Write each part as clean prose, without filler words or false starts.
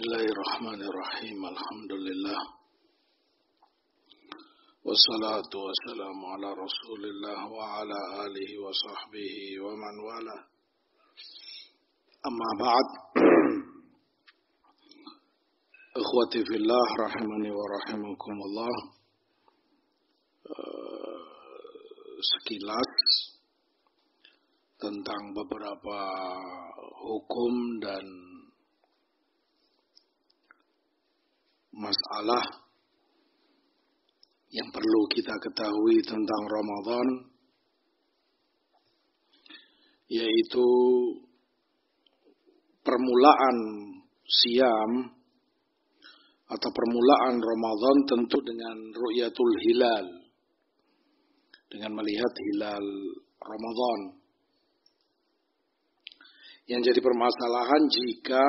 Bismillahirrahmanirrahim. Alhamdulillah. Wassalatu wassalamu ala Rasulillah wa ala alihi wa sahbihi wa man wala. Amma ba'd. Ikhwati fillah rahimani wa rahimakumullah. Sekilas tentang beberapa hukum dan masalah yang perlu kita ketahui tentang Ramadan, yaitu permulaan siam atau permulaan Ramadan tentu dengan ru'yatul hilal, dengan melihat hilal Ramadan. Yang jadi permasalahan jika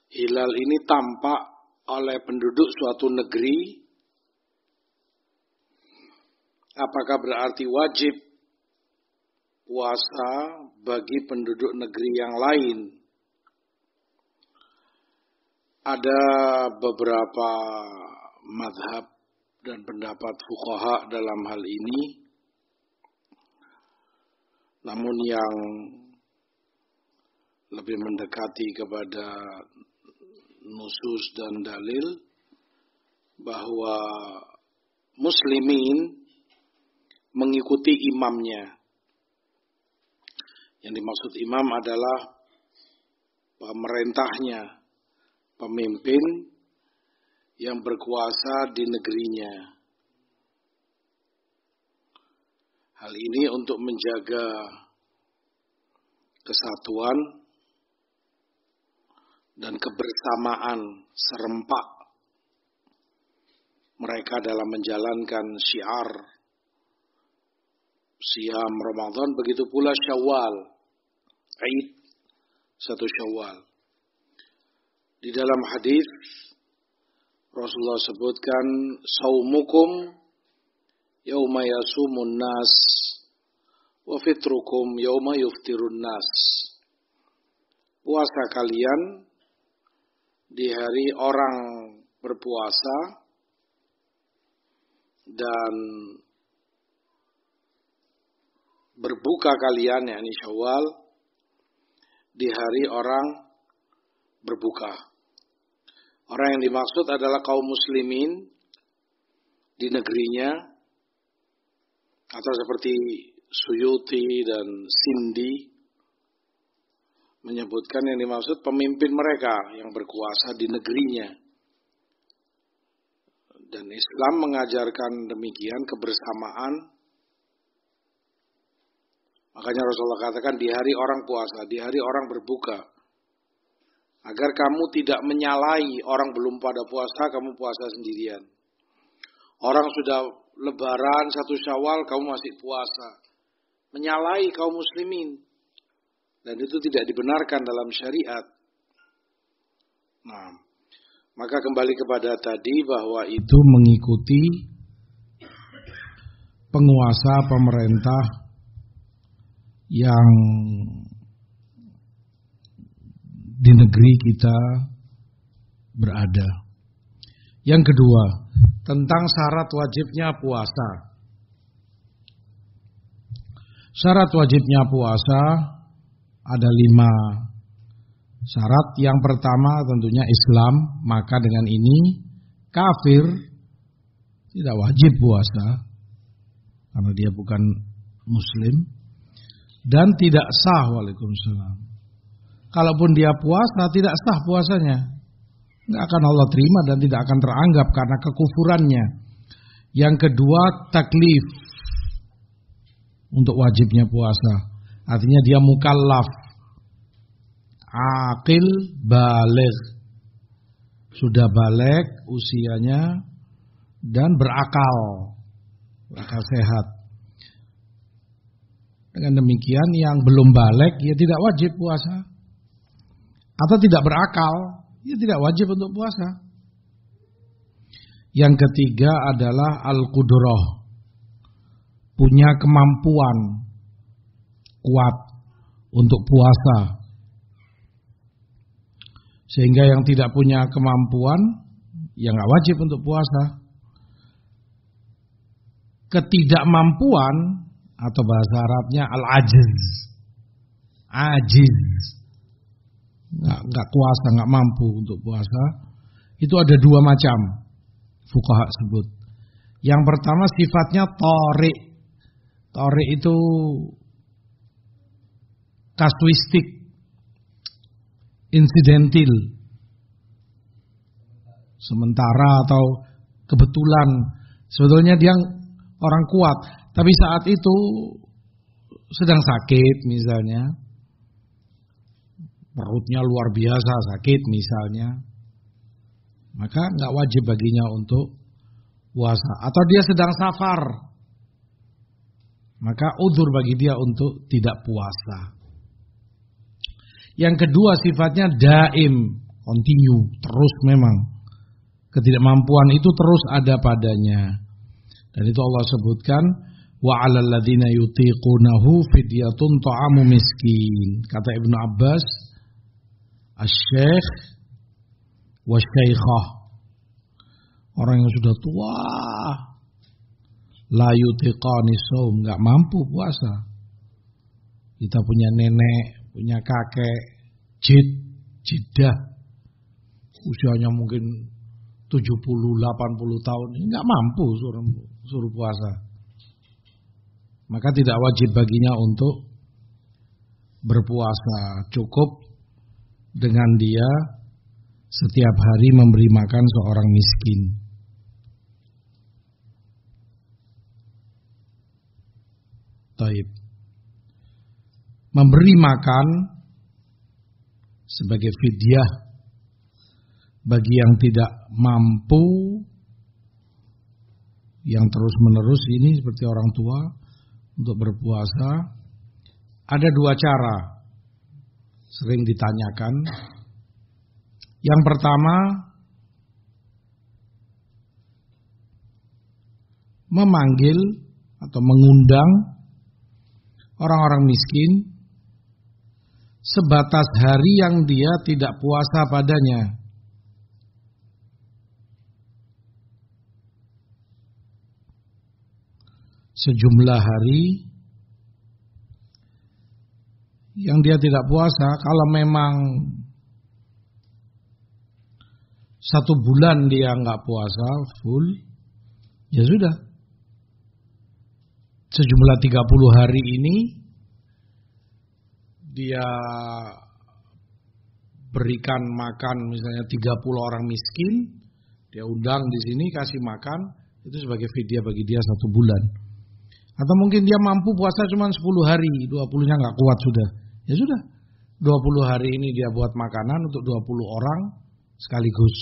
hilal ini tampak oleh penduduk suatu negeri, apakah berarti wajib puasa bagi penduduk negeri yang lain? Ada beberapa mazhab dan pendapat fuqaha dalam hal ini, namun yang lebih mendekati kepada nusus dan dalil bahwa muslimin mengikuti imamnya. Yang dimaksud imam adalah pemerintahnya, pemimpin yang berkuasa di negerinya. Hal ini untuk menjaga kesatuan dan kebersamaan serempak mereka dalam menjalankan syiar siam Ramadan, begitu pula Syawal, Aid 1 Syawal. Di dalam hadis Rasulullah sebutkan, saumukum yauma yasumun nas wa fitrukum yauma yuftirun nas. Puasa kalian di hari orang berpuasa dan berbuka kalian, yakni Syawal, di hari orang berbuka. Orang yang dimaksud adalah kaum muslimin di negerinya, atau seperti Suyuti dan Sindi menyebutkan yang dimaksud pemimpin mereka yang berkuasa di negerinya. Dan Islam mengajarkan demikian, kebersamaan. Makanya Rasulullah katakan di hari orang puasa, di hari orang berbuka, agar kamu tidak menyalahi orang belum pada puasa, kamu puasa sendirian. Orang sudah lebaran 1 Syawal, kamu masih puasa. Menyalahi kaum muslimin. Dan itu tidak dibenarkan dalam syariat. Nah, maka kembali kepada tadi bahwa itu mengikuti penguasa pemerintah yang di negeri kita berada. Yang kedua, tentang syarat wajibnya puasa. Syarat wajibnya puasa ada 5 syarat. Yang pertama tentunya Islam, maka dengan ini kafir tidak wajib puasa karena dia bukan muslim dan tidak sah. Waalaikumsalam. Kalaupun dia puasa tidak sah puasanya, tidak akan Allah terima dan tidak akan teranggap karena kekufurannya. Yang kedua taklif untuk wajibnya puasa. Artinya dia mukallaf, aqil, baligh, sudah balik usianya dan berakal sehat. Dengan demikian yang belum balik ya tidak wajib puasa, atau tidak berakal ya tidak wajib untuk puasa. Yang ketiga adalah al-qudrah, punya kemampuan kuat untuk puasa. Sehingga yang tidak punya kemampuan, ya nggak wajib untuk puasa. Ketidakmampuan atau bahasa Arabnya al-ajiz, ajiz, nggak kuasa, nggak mampu untuk puasa. Itu ada dua macam fuqaha sebut. Yang pertama sifatnya tarik. Tarik itu kasuistik, insidentil, sementara atau kebetulan. Sebetulnya dia orang kuat, tapi saat itu sedang sakit misalnya, perutnya luar biasa sakit misalnya, maka nggak wajib baginya untuk puasa. Atau dia sedang safar, maka udzur bagi dia untuk tidak puasa. Yang kedua sifatnya daim, continue, terus memang. Ketidakmampuan itu terus ada padanya. Dan itu Allah sebutkan, wa 'alal ladzina yutiqunahu fidyatun ta'amu miskin. Kata Ibnu Abbas, asy-syekh wa syaikhah. Orang yang sudah tua, la yutiqani shaum, enggak mampu puasa. Kita punya nenek, punya kakek, jidah, usianya mungkin 70-80 tahun, enggak mampu suruh puasa. Maka tidak wajib baginya untuk berpuasa. Cukup dengan dia setiap hari memberi makan seorang miskin. Taib. Memberi makan sebagai fidyah bagi yang tidak mampu, yang terus-menerus ini seperti orang tua untuk berpuasa. Ada dua cara, sering ditanyakan. Yang pertama, memanggil atau mengundang orang-orang miskin sebatas hari yang dia tidak puasa padanya. Sejumlah hari yang dia tidak puasa, kalau memang 1 bulan dia nggak puasa full, ya sudah. Sejumlah 30 hari ini dia berikan makan misalnya 30 orang miskin, dia undang di sini kasih makan, itu sebagai fidyah bagi dia 1 bulan. Atau mungkin dia mampu puasa cuma 10 hari, 20-nya nggak kuat sudah. Ya sudah, 20 hari ini dia buat makanan untuk 20 orang sekaligus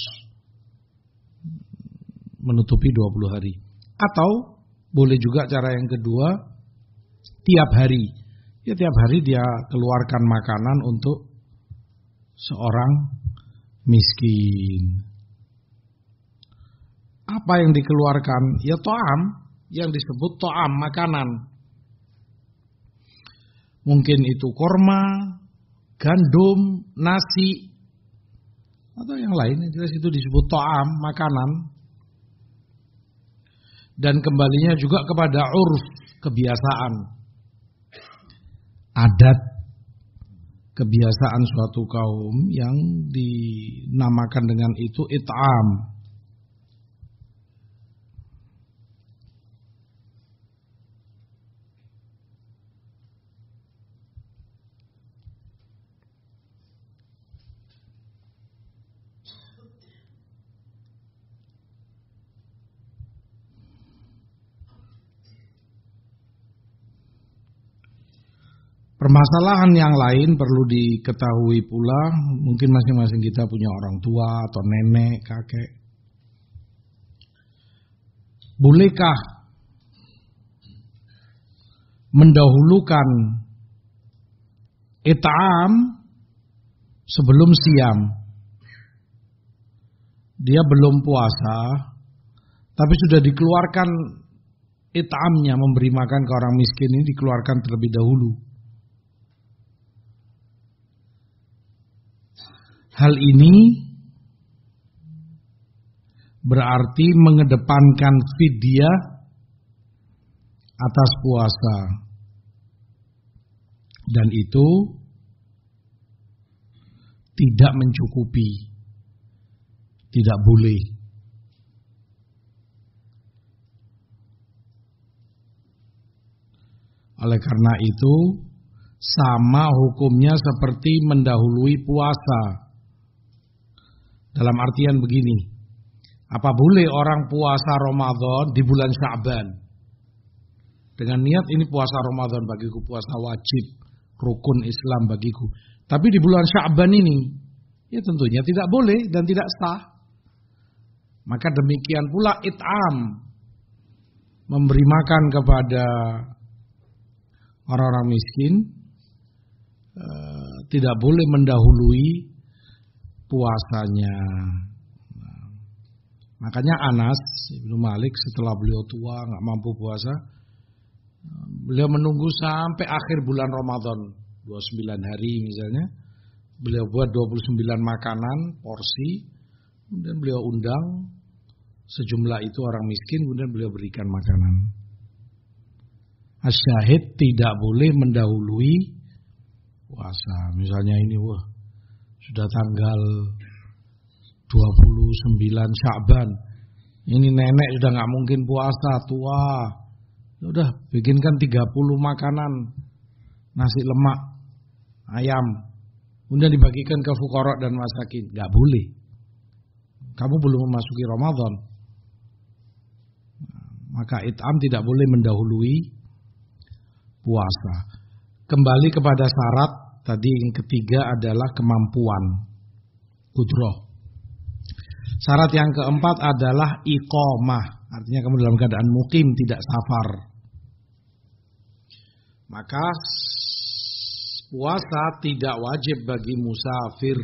menutupi 20 hari. Atau boleh juga cara yang kedua, tiap hari. Ya tiap hari dia keluarkan makanan untuk seorang miskin. Apa yang dikeluarkan? Ya ta'am, yang disebut ta'am, makanan. Mungkin itu korma, gandum, nasi, atau yang lain. Jelas itu disebut ta'am, makanan. Dan kembalinya juga kepada urf, kebiasaan, adat, kebiasaan suatu kaum yang dinamakan dengan itu it'am. Permasalahan yang lain perlu diketahui pula, mungkin masing-masing kita punya orang tua atau nenek, kakek. Bolehkah mendahulukan it'am sebelum siam? Dia belum puasa, tapi sudah dikeluarkan it'amnya, memberi makan ke orang miskin ini dikeluarkan terlebih dahulu. Hal ini berarti mengedepankan fidyah atas puasa, dan itu tidak mencukupi, tidak boleh. Oleh karena itu sama hukumnya seperti mendahului puasa. Dalam artian begini, apa boleh orang puasa Ramadan di bulan Sya'ban dengan niat ini puasa Ramadan bagiku, puasa wajib, rukun Islam bagiku. Tapi di bulan Sya'ban ini, ya tentunya tidak boleh dan tidak sah. Maka demikian pula it'am, memberi makan kepada orang-orang miskin, tidak boleh mendahului puasanya. Makanya Anas Ibnu Malik setelah beliau tua nggak mampu puasa, beliau menunggu sampai akhir bulan Ramadan 29 hari misalnya, beliau buat 29 makanan porsi, kemudian beliau undang sejumlah itu orang miskin, kemudian beliau berikan makanan. Asyahid tidak boleh mendahului puasa. Misalnya ini sudah tanggal 29 Sya'ban, ini nenek sudah nggak mungkin puasa, tua. Udah bikinkan 30 makanan, nasi lemak, ayam, kemudian dibagikan ke fuqara dan masakin. Nggak boleh. Kamu belum memasuki Ramadan. Maka it'am tidak boleh mendahului puasa. Kembali kepada syarat tadi, yang ketiga adalah kemampuan, qudrah. Syarat yang keempat adalah iqamah, artinya kamu dalam keadaan mukim, tidak safar. Maka puasa tidak wajib bagi musafir.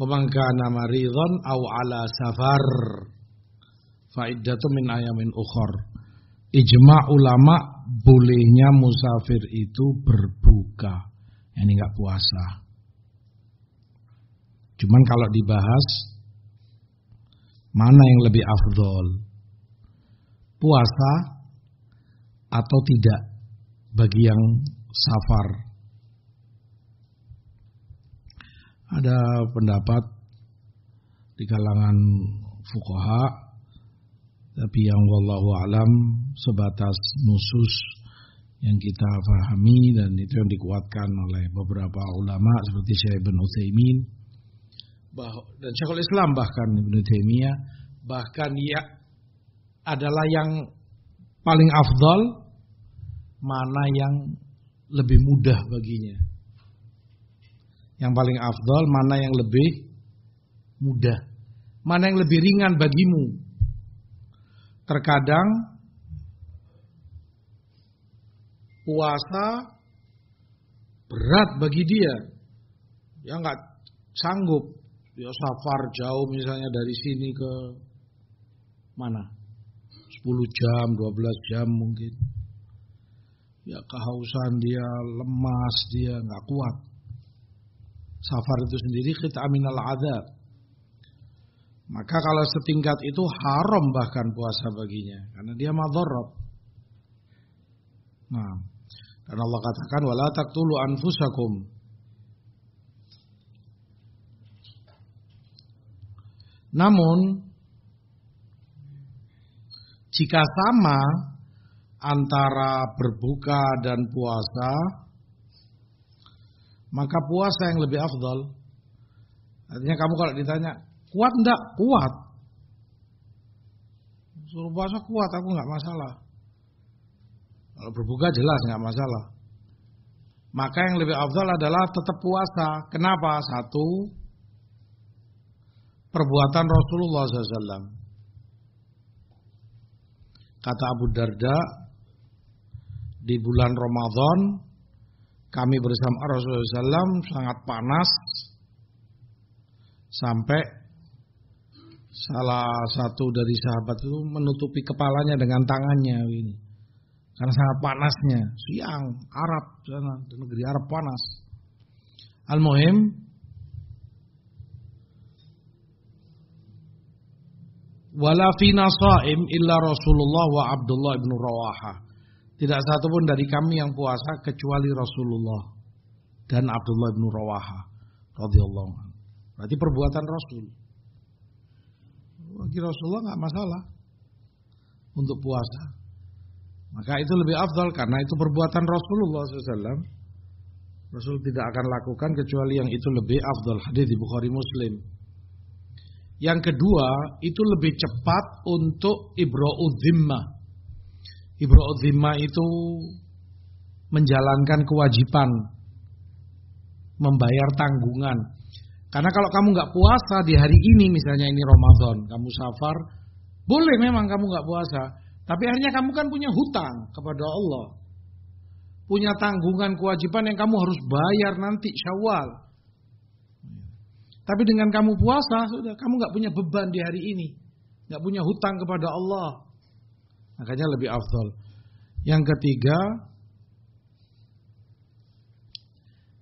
Wa man kana maridhan aw ala safar fa iddatu min ayamin ukhra. Ijma' ulama bolehnya musafir itu berbuka, ini enggak puasa. Cuman kalau dibahas mana yang lebih afdol, puasa atau tidak bagi yang safar. Ada pendapat di kalangan fuqaha, tapi yang wallahu alam sebatas nusus yang kita pahami dan itu yang dikuatkan oleh beberapa ulama seperti Syekh Ibnu Utsaimin dan Syekhul Islam, bahkan Ibnu Taimiyah, bahkan ya adalah yang paling afdal, mana yang lebih mudah baginya. Yang paling afdal mana yang lebih mudah, mana yang lebih ringan bagimu. Terkadang puasa berat bagi dia, ya nggak sanggup. Dia safar jauh misalnya dari sini ke mana? 10 jam, 12 jam mungkin. Ya kehausan dia, lemas dia, nggak kuat. Safar itu sendiri qit'ah minal adzab. Maka kalau setingkat itu haram bahkan puasa baginya, karena dia madharat. Nah, dan Allah katakan wala taqtulu anfusakum. Namun jika sama antara berbuka dan puasa, maka puasa yang lebih afdal. Artinya kamu kalau ditanya kuat enggak? Kuat. Suruh puasa kuat, aku enggak masalah. Kalau berbuka jelas enggak masalah. Maka yang lebih afdal adalah tetap puasa. Kenapa? Satu, perbuatan Rasulullah SAW. Kata Abu Darda, di bulan Ramadan kami bersama Rasulullah SAW sangat panas sampai salah satu dari sahabat itu menutupi kepalanya dengan tangannya ini, karena sangat panasnya. Siang Arab sana, di negeri Arab panas. Al-Muhim, Wala fina shaim illa Rasulullah wa Abdullah bin Rawaha. Tidak satu pun dari kami yang puasa kecuali Rasulullah dan Abdullah bin Rawaha radhiyallahu anhu. Berarti perbuatan Rasul. Bagi Rasulullah nggak masalah untuk puasa. Maka itu lebih afdal karena itu perbuatan Rasulullah SAW. Rasul tidak akan lakukan kecuali yang itu lebih afdal. Hadis di Bukhari Muslim. Yang kedua, itu lebih cepat untuk ibra'udz zimmah. Ibra'udz zimmah itu menjalankan kewajiban membayar tanggungan. Karena kalau kamu nggak puasa di hari ini, misalnya ini Ramadan, kamu safar, boleh memang kamu nggak puasa, tapi akhirnya kamu kan punya hutang kepada Allah, punya tanggungan kewajiban yang kamu harus bayar nanti Syawal. Tapi dengan kamu puasa, sudah kamu nggak punya beban di hari ini, nggak punya hutang kepada Allah, makanya lebih afdal. Yang ketiga,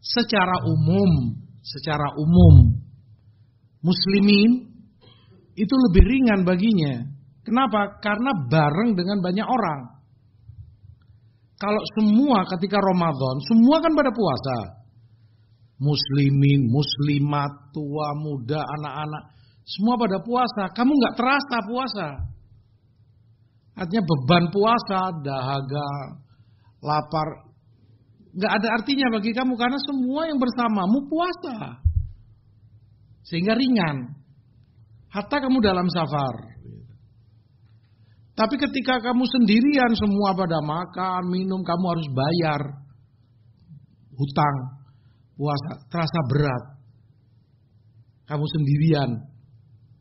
secara umum muslimin itu lebih ringan baginya. Kenapa? Karena bareng dengan banyak orang. Kalau semua ketika Ramadan, semua kan pada puasa. Muslimin, muslimat, tua, muda, anak-anak, semua pada puasa. Kamu nggak terasa puasa. Artinya beban puasa, dahaga, lapar, nggak ada artinya bagi kamu karena semua yang bersamamu puasa. Sehingga ringan. Hatta kamu dalam safar. Tapi ketika kamu sendirian, semua pada makan, minum, kamu harus bayar hutang. Puasa terasa berat. Kamu sendirian.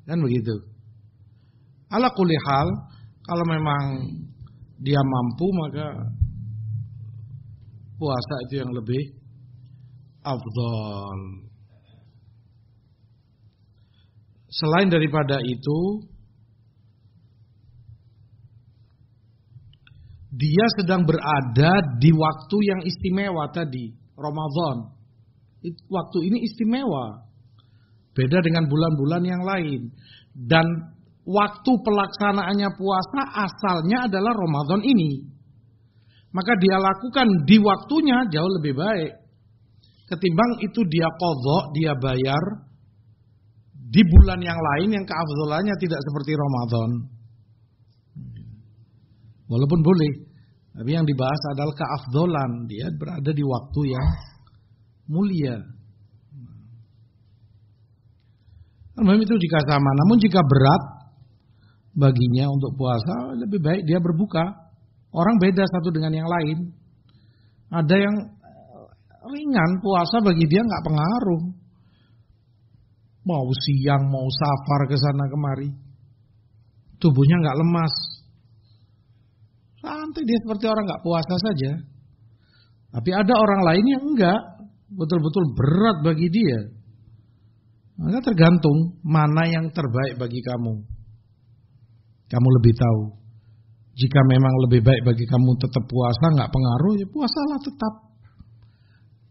Kan begitu. Ala kulli hal, kalau memang dia mampu maka puasa itu yang lebih afdal. Selain daripada itu, dia sedang berada di waktu yang istimewa tadi, Ramadan. Waktu ini istimewa, beda dengan bulan-bulan yang lain. Dan waktu pelaksanaannya puasa asalnya adalah Ramadan ini. Maka dia lakukan di waktunya jauh lebih baik ketimbang itu dia qadha, dia bayar di bulan yang lain yang keafdalannya tidak seperti Ramadan. Walaupun boleh, tapi yang dibahas adalah keafdalan, dia berada di waktu yang mulia. Memang itu jika sama, namun jika berat baginya untuk puasa, lebih baik dia berbuka. Orang beda satu dengan yang lain. Ada yang ringan, puasa bagi dia nggak pengaruh. Mau siang, mau safar ke sana kemari, tubuhnya nggak lemas. Santai dia seperti orang nggak puasa saja. Tapi ada orang lain yang enggak, betul-betul berat bagi dia. Maka tergantung mana yang terbaik bagi kamu. Kamu lebih tahu. Jika memang lebih baik bagi kamu tetap puasa, nggak pengaruh, ya puasalah tetap.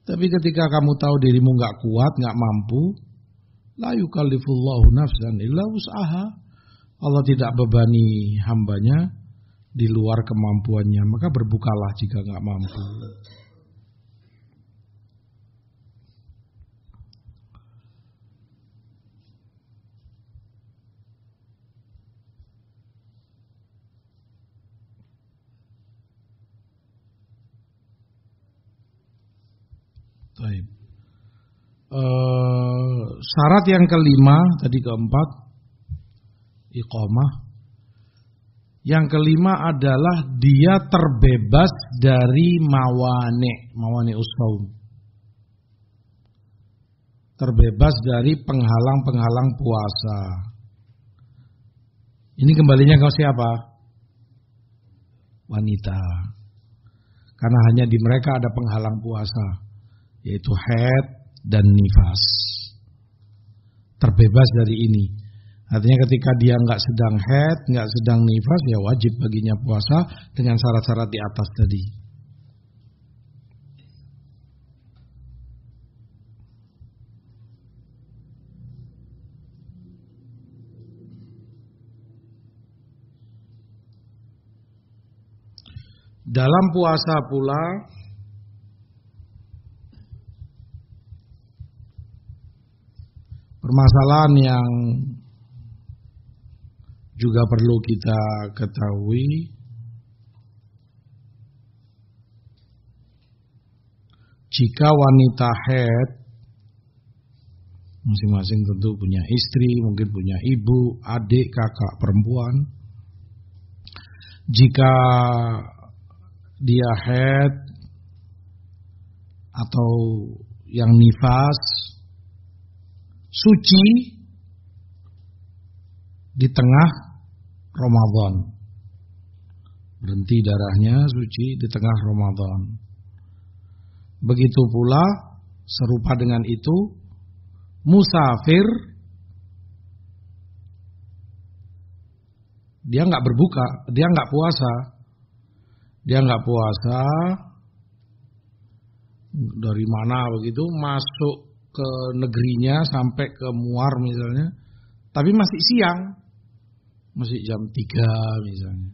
Tapi ketika kamu tahu dirimu nggak kuat, nggak mampu, la yukallifullahu nafsan illa wus'aha. Allah tidak bebani hambanya di luar kemampuannya, maka berbukalah jika nggak mampu. Syarat yang kelima, tadi keempat, iqamah. Yang kelima adalah dia terbebas dari mawani ussaum. Terbebas dari penghalang-penghalang puasa. Ini kembalinya ke siapa? Wanita. Karena hanya di mereka ada penghalang puasa, yaitu haid dan nifas. Terbebas dari ini. Artinya ketika dia nggak sedang haid, nggak sedang nifas, ya wajib baginya puasa dengan syarat-syarat di atas tadi. Dalam puasa pula permasalahan yang juga perlu kita ketahui, jika wanita haid, masing-masing tentu punya istri, mungkin punya ibu, adik, kakak perempuan. Jika dia haid atau yang nifas, suci di tengah Ramadan, berhenti darahnya suci di tengah Ramadan. Begitu pula serupa dengan itu musafir, dia nggak berbuka, dia nggak puasa, dari mana begitu masuk ke negerinya sampai ke Muar misalnya, tapi masih siang, masih jam 3 misalnya,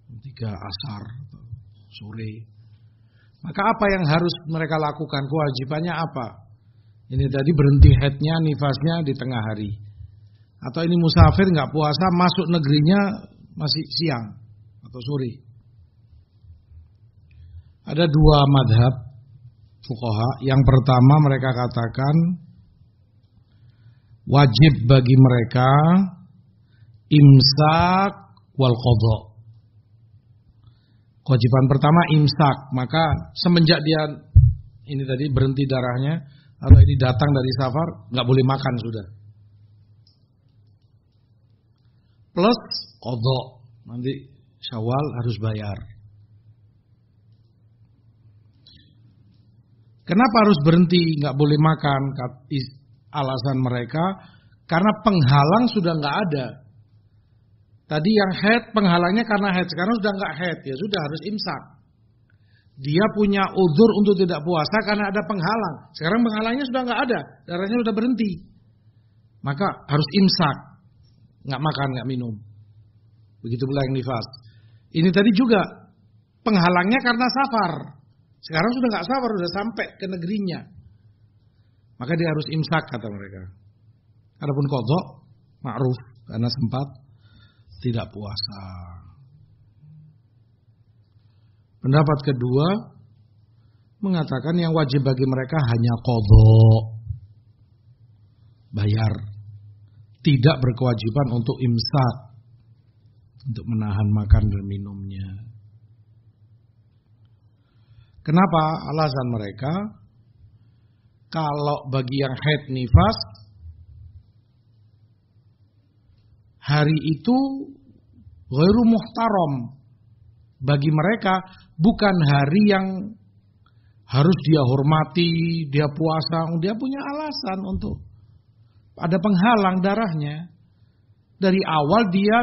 jam 3 asar sore. Maka apa yang harus mereka lakukan? Kewajibannya apa? Ini tadi berhenti haidnya, nifasnya di tengah hari. Atau ini musafir nggak puasa, masuk negerinya masih siang atau sore. Ada dua madhab fuqaha. Yang pertama mereka katakan wajib bagi mereka imsak wal qadha. Kewajiban pertama imsak, maka semenjak dia ini tadi berhenti darahnya atau ini datang dari safar, nggak boleh makan sudah. Plus qadha, nanti Syawal harus bayar. Kenapa harus berhenti, nggak boleh makan? Alasan mereka karena penghalang sudah nggak ada. Tadi yang haid penghalangnya karena haid, sekarang sudah nggak haid, ya sudah harus imsak. Dia punya udzur untuk tidak puasa karena ada penghalang. Sekarang penghalangnya sudah nggak ada, darahnya sudah berhenti, maka harus imsak, nggak makan, nggak minum. Begitu pula yang nifas. Ini tadi juga penghalangnya karena safar. Sekarang sudah nggak safar, sudah sampai ke negerinya, maka dia harus imsak kata mereka. Adapun qadha ma'ruf karena sempat tidak puasa. Pendapat kedua mengatakan yang wajib bagi mereka hanya qadha, bayar, tidak berkewajiban untuk imsak, untuk menahan makan dan minumnya. Kenapa? Alasan mereka, kalau bagi yang haid nifas, hari itu ghairu muhtaram. Bagi mereka bukan hari yang harus dia hormati, dia puasa. Dia punya alasan untuk ada penghalang darahnya. Dari awal dia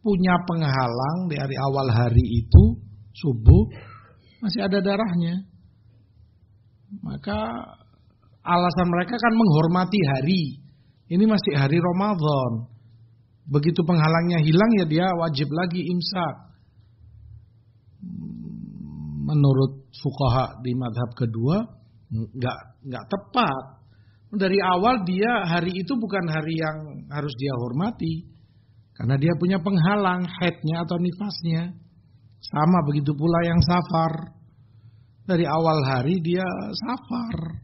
punya penghalang, dari awal hari itu subuh masih ada darahnya. Maka alasan mereka kan menghormati hari. Ini masih hari Ramadan. Begitu penghalangnya hilang ya dia wajib lagi imsak. Menurut fuqaha di madhab kedua nggak tepat. Dari awal dia hari itu bukan hari yang harus dia hormati, karena dia punya penghalang haidnya atau nifasnya. Sama begitu pula yang safar. Dari awal hari dia safar,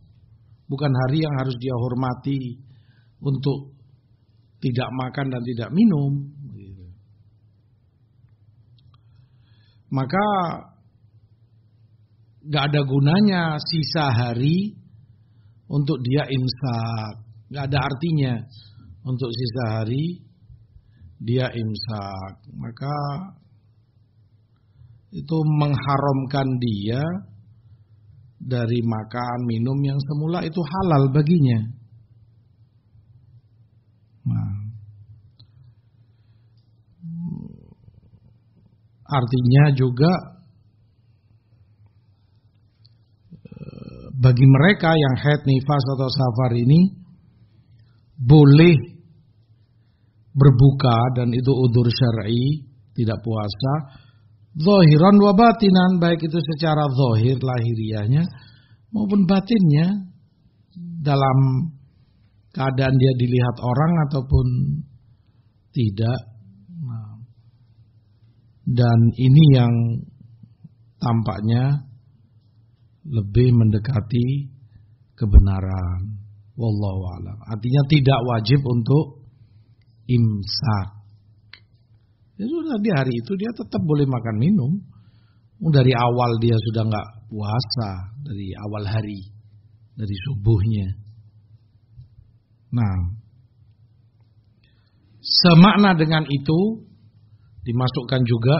bukan hari yang harus dia hormati untuk tidak makan dan tidak minum. Maka gak ada gunanya sisa hari untuk dia imsak. Gak ada artinya untuk sisa hari dia imsak. Maka itu mengharamkan dia dari makan minum yang semula itu halal baginya. Nah, artinya juga bagi mereka yang haid, nifas atau safar ini boleh berbuka dan itu udzur syar'i, tidak puasa, zahiran wa batinan, baik itu secara zahir lahiriahnya maupun batinnya, dalam keadaan dia dilihat orang ataupun tidak. Dan ini yang tampaknya lebih mendekati kebenaran. Wallahu a'lam. Artinya tidak wajib untuk imsak. Ya sudah, di hari itu dia tetap boleh makan minum. Dari awal dia sudah nggak puasa, dari awal hari, dari subuhnya. Nah, semakna dengan itu dimasukkan juga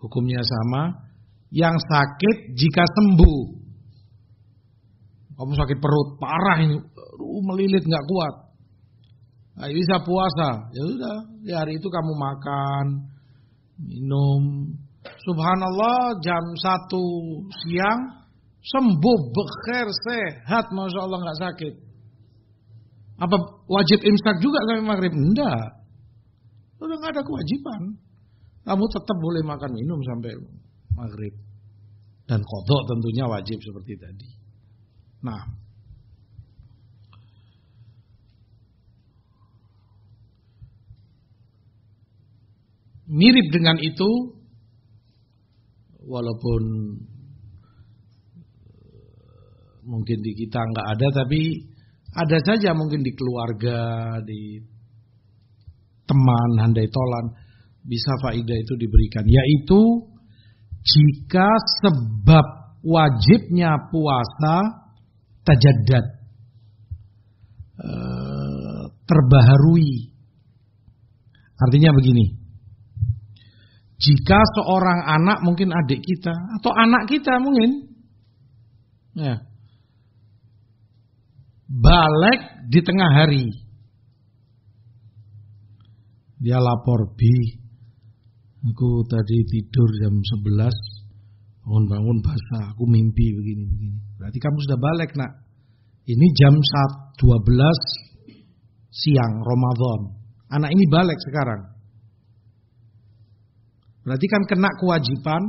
hukumnya sama. Yang sakit jika sembuh, kamu sakit perut parah ini, melilit nggak kuat, nah, bisa puasa. Ya sudah, di hari itu kamu makan, minum. Subhanallah, jam 1 siang sembuh, bekher, sehat, masya Allah, nggak sakit. Apa wajib imsak juga sampai maghrib? Enggak, udah nggak ada kewajiban. Kamu tetap boleh makan minum sampai maghrib. Dan qadha tentunya wajib seperti tadi. Nah, mirip dengan itu, walaupun mungkin di kita nggak ada, tapi ada saja mungkin di keluarga, di teman, handai tolan, bisa faidah itu diberikan, yaitu jika sebab wajibnya puasa tajaddad, terbaharui. Artinya begini, jika seorang anak, mungkin adik kita atau anak kita mungkin ya, balik di tengah hari, dia lapor, "Bi, aku tadi tidur jam 11, bangun-bangun basah, aku mimpi begini-begini." Berarti kamu sudah balik, nak. Ini jam 12 siang Ramadan. Anak ini balik sekarang. Berarti kan kena kewajiban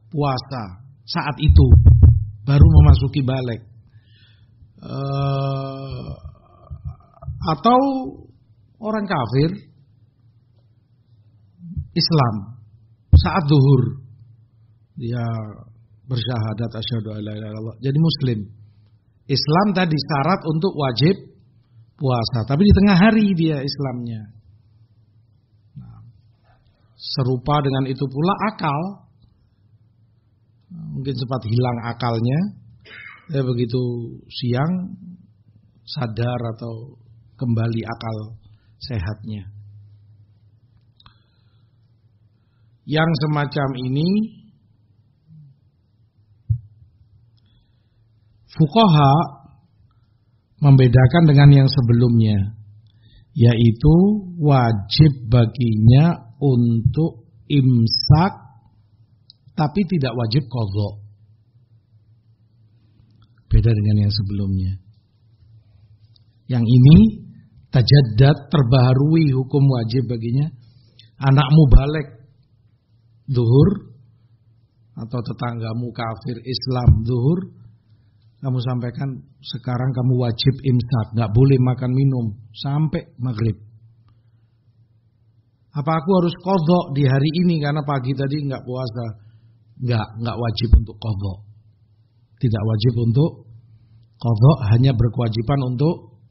puasa saat itu, baru memasuki balik. Atau orang kafir Islam saat zuhur dia bersyahadat asyhadu alla ilaha illallah, jadi muslim. Islam tadi syarat untuk wajib puasa, tapi di tengah hari dia Islamnya. Nah, serupa dengan itu pula akal, mungkin sempat hilang akalnya, begitu siang sadar atau kembali akal sehatnya. Yang semacam ini fuqaha membedakan dengan yang sebelumnya, yaitu wajib baginya untuk imsak tapi tidak wajib qadha. Beda dengan yang sebelumnya. Yang ini tajaddad, terbaharui hukum wajib baginya. Anakmu balik zuhur atau tetanggamu kafir Islam zuhur, kamu sampaikan sekarang kamu wajib imsak, nggak boleh makan minum sampai maghrib. Apa aku harus qadha di hari ini karena pagi tadi nggak puasa? Nggak wajib untuk qadha. Tidak wajib untuk qadha, hanya berkewajiban untuk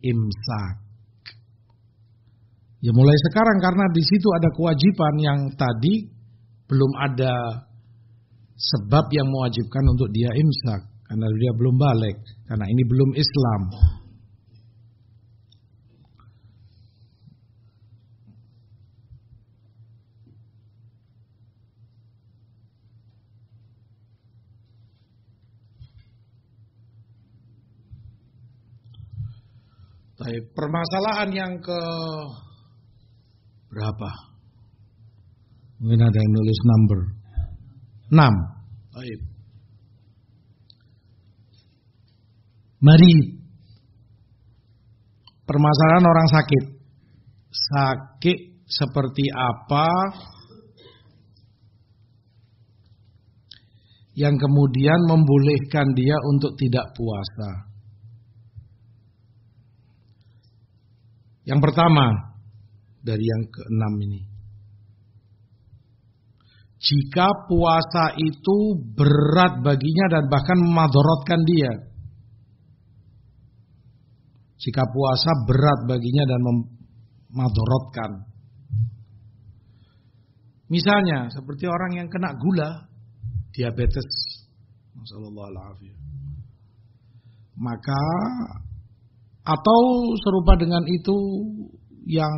imsak. Ya mulai sekarang, karena di situ ada kewajiban yang tadi belum ada sebab yang mewajibkan untuk dia imsak, karena dia belum balik, karena ini belum Islam. Permasalahan yang ke berapa? Mungkin ada yang nulis number 6. Baik. Mari, permasalahan orang sakit. Sakit seperti apa yang kemudian membolehkan dia untuk tidak puasa. Yang pertama dari yang keenam ini, jika puasa itu berat baginya dan bahkan memadorotkan dia. Jika puasa berat baginya dan memadorotkan. Misalnya seperti orang yang kena gula, diabetes, masyaallah, maka atau serupa dengan itu yang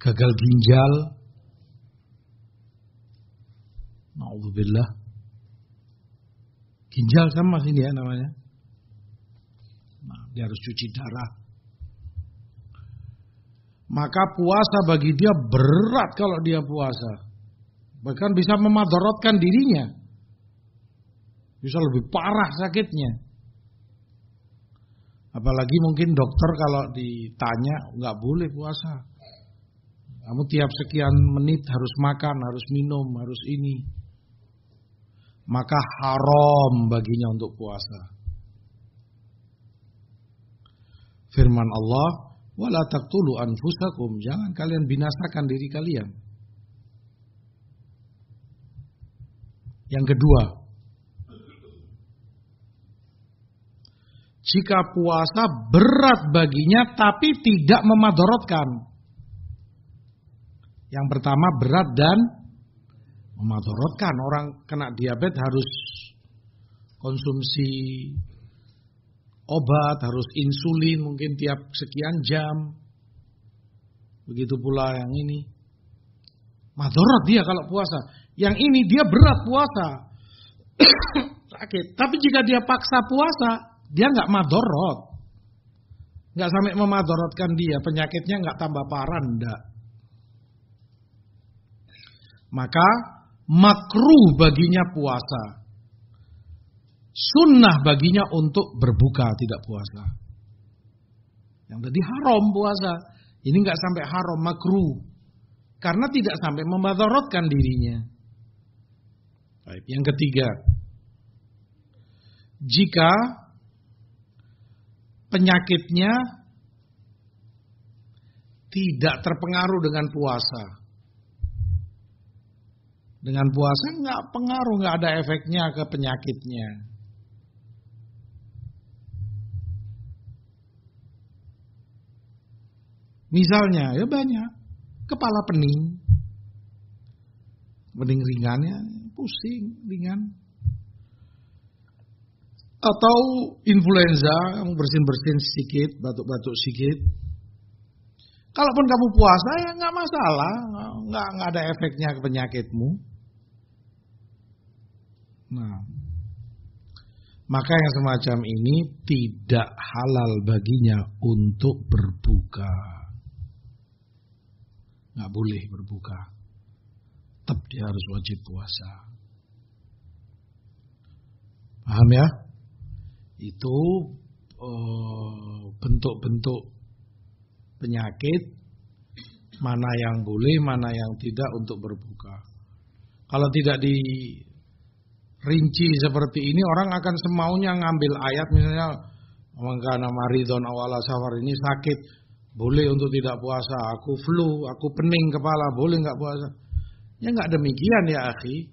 gagal ginjal, naudzubillah, ginjal sama sini ya namanya. Nah, dia harus cuci darah. Maka puasa bagi dia berat kalau dia puasa. Bahkan bisa memadorotkan dirinya. Bisa lebih parah sakitnya. Apalagi mungkin dokter kalau ditanya nggak boleh puasa. Kamu tiap sekian menit harus makan, harus minum, harus ini. Maka haram baginya untuk puasa. Firman Allah, wala taqtulu anfusakum, jangan kalian binasakan diri kalian. Yang kedua, jika puasa berat baginya tapi tidak memadorotkan. Yang pertama berat dan memadorotkan. Orang kena diabetes harus konsumsi obat, harus insulin mungkin tiap sekian jam. Begitu pula yang ini. Madorot dia kalau puasa. Yang ini dia berat puasa. Sakit. Tapi jika dia paksa puasa, dia nggak madorot. Nggak sampai memadorotkan dia. Penyakitnya nggak tambah parah, enggak. Maka makruh baginya puasa. Sunnah baginya untuk berbuka, tidak puasa. Yang tadi haram puasa. Ini nggak sampai haram, makruh. Karena tidak sampai memadorotkan dirinya. Baik, yang ketiga. Jika penyakitnya tidak terpengaruh dengan puasa. Dengan puasa nggak pengaruh, nggak ada efeknya ke penyakitnya. Misalnya, ya banyak. Kepala pening. Pening ringan ya, pusing, ringan. Atau influenza, kamu bersin-bersin sedikit, batuk-batuk sedikit. Kalaupun kamu puasa ya nggak masalah, nggak ada efeknya ke penyakitmu. Nah, maka yang semacam ini tidak halal baginya untuk berbuka. Nggak boleh berbuka. Tetap dia harus wajib puasa. Paham ya? Itu bentuk-bentuk penyakit, mana yang boleh, mana yang tidak untuk berbuka. Kalau tidak dirinci seperti ini, orang akan semaunya ngambil ayat misalnya, mangkana maridon awala safar, ini sakit, boleh untuk tidak puasa. Aku flu, aku pening kepala, boleh nggak puasa? Ya nggak demikian ya akhi.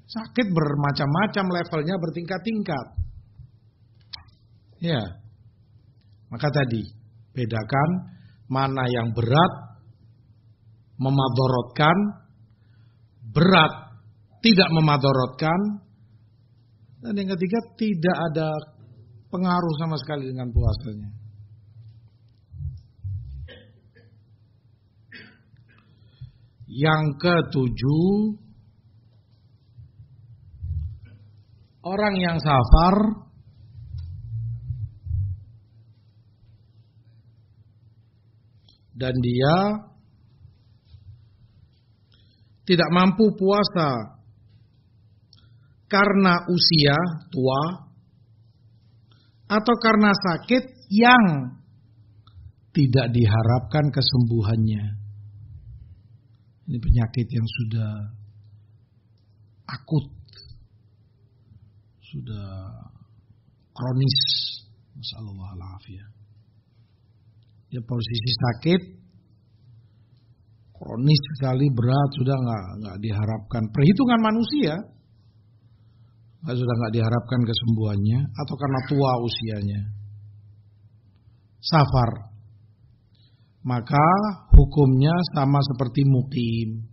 Sakit bermacam-macam levelnya, bertingkat-tingkat. Ya, maka tadi bedakan mana yang berat, memadorotkan, berat, tidak memadorotkan, dan yang ketiga tidak ada pengaruh sama sekali dengan puasanya. Yang ketujuh, orang yang safar dan dia tidak mampu puasa karena usia tua atau karena sakit yang tidak diharapkan kesembuhannya. Ini penyakit yang sudah akut, sudah kronis, masallallahu alaihi. Dia posisi sakit, kronis sekali, berat, sudah nggak diharapkan. Perhitungan manusia, sudah nggak diharapkan kesembuhannya, atau karena tua usianya. Safar, maka hukumnya sama seperti mukim.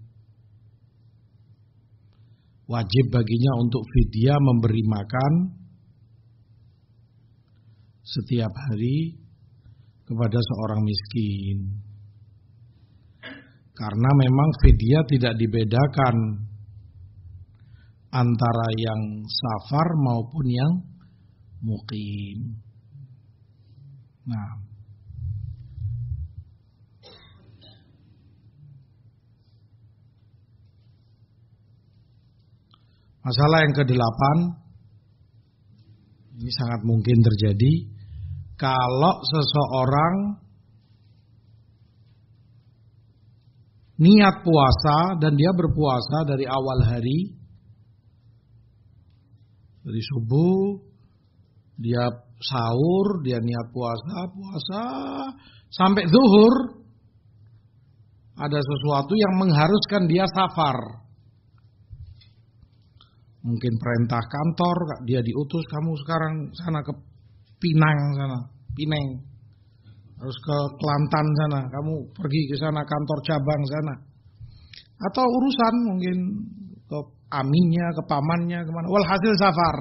Wajib baginya untuk fidyah memberi makan setiap hari kepada seorang miskin. Karena memang fidyah tidak dibedakan antara yang safar maupun yang mukim. Nah, masalah yang ke-8, ini sangat mungkin terjadi kalau seseorang niat puasa dan dia berpuasa dari awal hari, dari subuh, dia sahur, dia niat puasa sampai zuhur, ada sesuatu yang mengharuskan dia safar. Mungkin perintah kantor, dia diutus, kamu sekarang sana ke Pineng, harus ke Kelantan sana, kamu pergi ke sana kantor cabang sana. Atau urusan mungkin ke aminnya, ke pamannya, kemana. Walhasil safar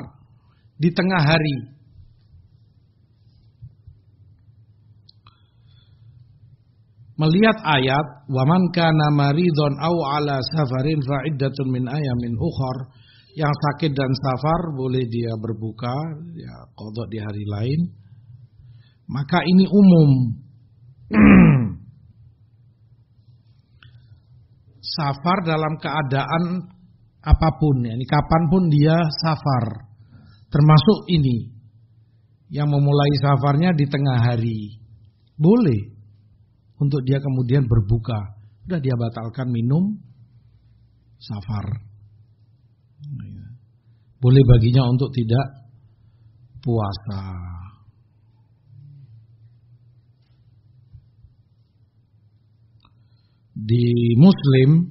di tengah hari. Melihat ayat, waman kana maridun aw ala safarin fa iddatun min ayamin ukhar. Yang sakit dan safar boleh dia berbuka, ya qadha di hari lain. Maka ini umum. Safar dalam keadaan apapun, ya, ini kapanpun dia safar. Termasuk ini yang memulai safarnya di tengah hari. Boleh untuk dia kemudian berbuka. Sudah dia batalkan minum safar. Boleh baginya untuk tidak puasa. Di Muslim,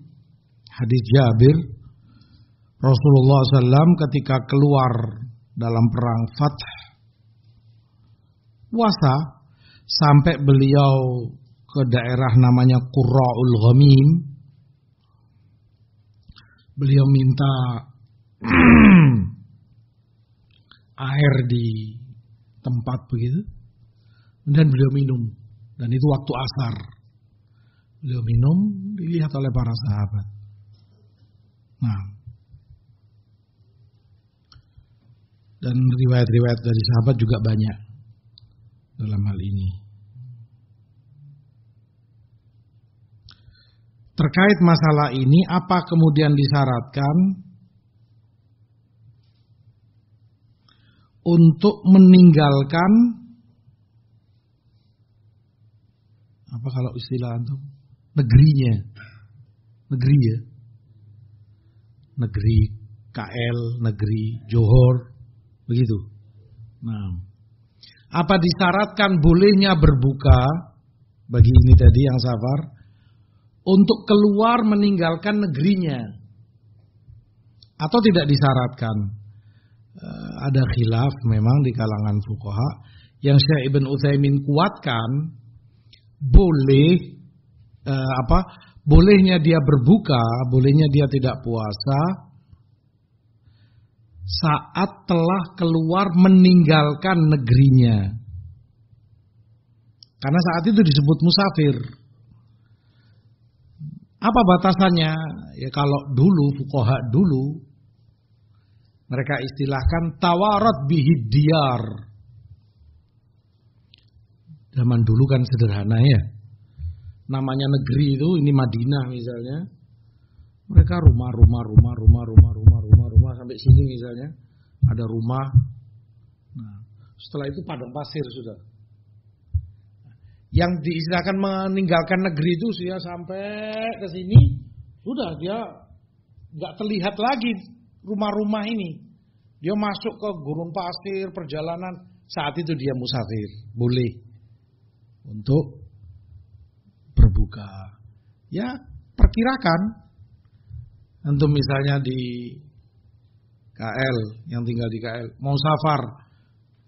hadis Jabir, Rasulullah SAW ketika keluar dalam perang Fath, puasa sampai beliau ke daerah namanya Qurra'ul Ghamim. Beliau minta air di tempat begitu, dan beliau minum, dan itu waktu asar. Beliau minum, dilihat oleh para sahabat. Nah, dan riwayat-riwayat dari sahabat juga banyak dalam hal ini. Terkait masalah ini, apa kemudian disyaratkan untuk meninggalkan, apa kalau istilah antum, negerinya, negeri ya, negeri KL, negeri Johor, begitu. Nah, apa disyaratkan bolehnya berbuka bagi ini tadi yang safar untuk keluar meninggalkan negerinya, atau tidak disyaratkan? Ada khilaf memang di kalangan fuqaha. Yang Syekh Ibn Utsaimin kuatkan boleh bolehnya dia berbuka, bolehnya dia tidak puasa saat telah keluar meninggalkan negerinya. Karena saat itu disebut musafir. Apa batasannya? Ya kalau dulu fuqaha dulu mereka istilahkan tawarat bihid diyar. Zaman dulu kan sederhana ya. Namanya negeri itu, ini Madinah misalnya. Mereka rumah sampai sini misalnya. Ada rumah. Nah, setelah itu padang pasir sudah. Yang diistilahkan meninggalkan negeri itu dia sampai ke sini, sudah dia nggak terlihat lagi rumah-rumah ini. Dia masuk ke gurun pasir, perjalanan, saat itu dia musafir. Boleh untuk berbuka. Ya, perkirakan. Antum misalnya di KL, yang tinggal di KL, mau safar,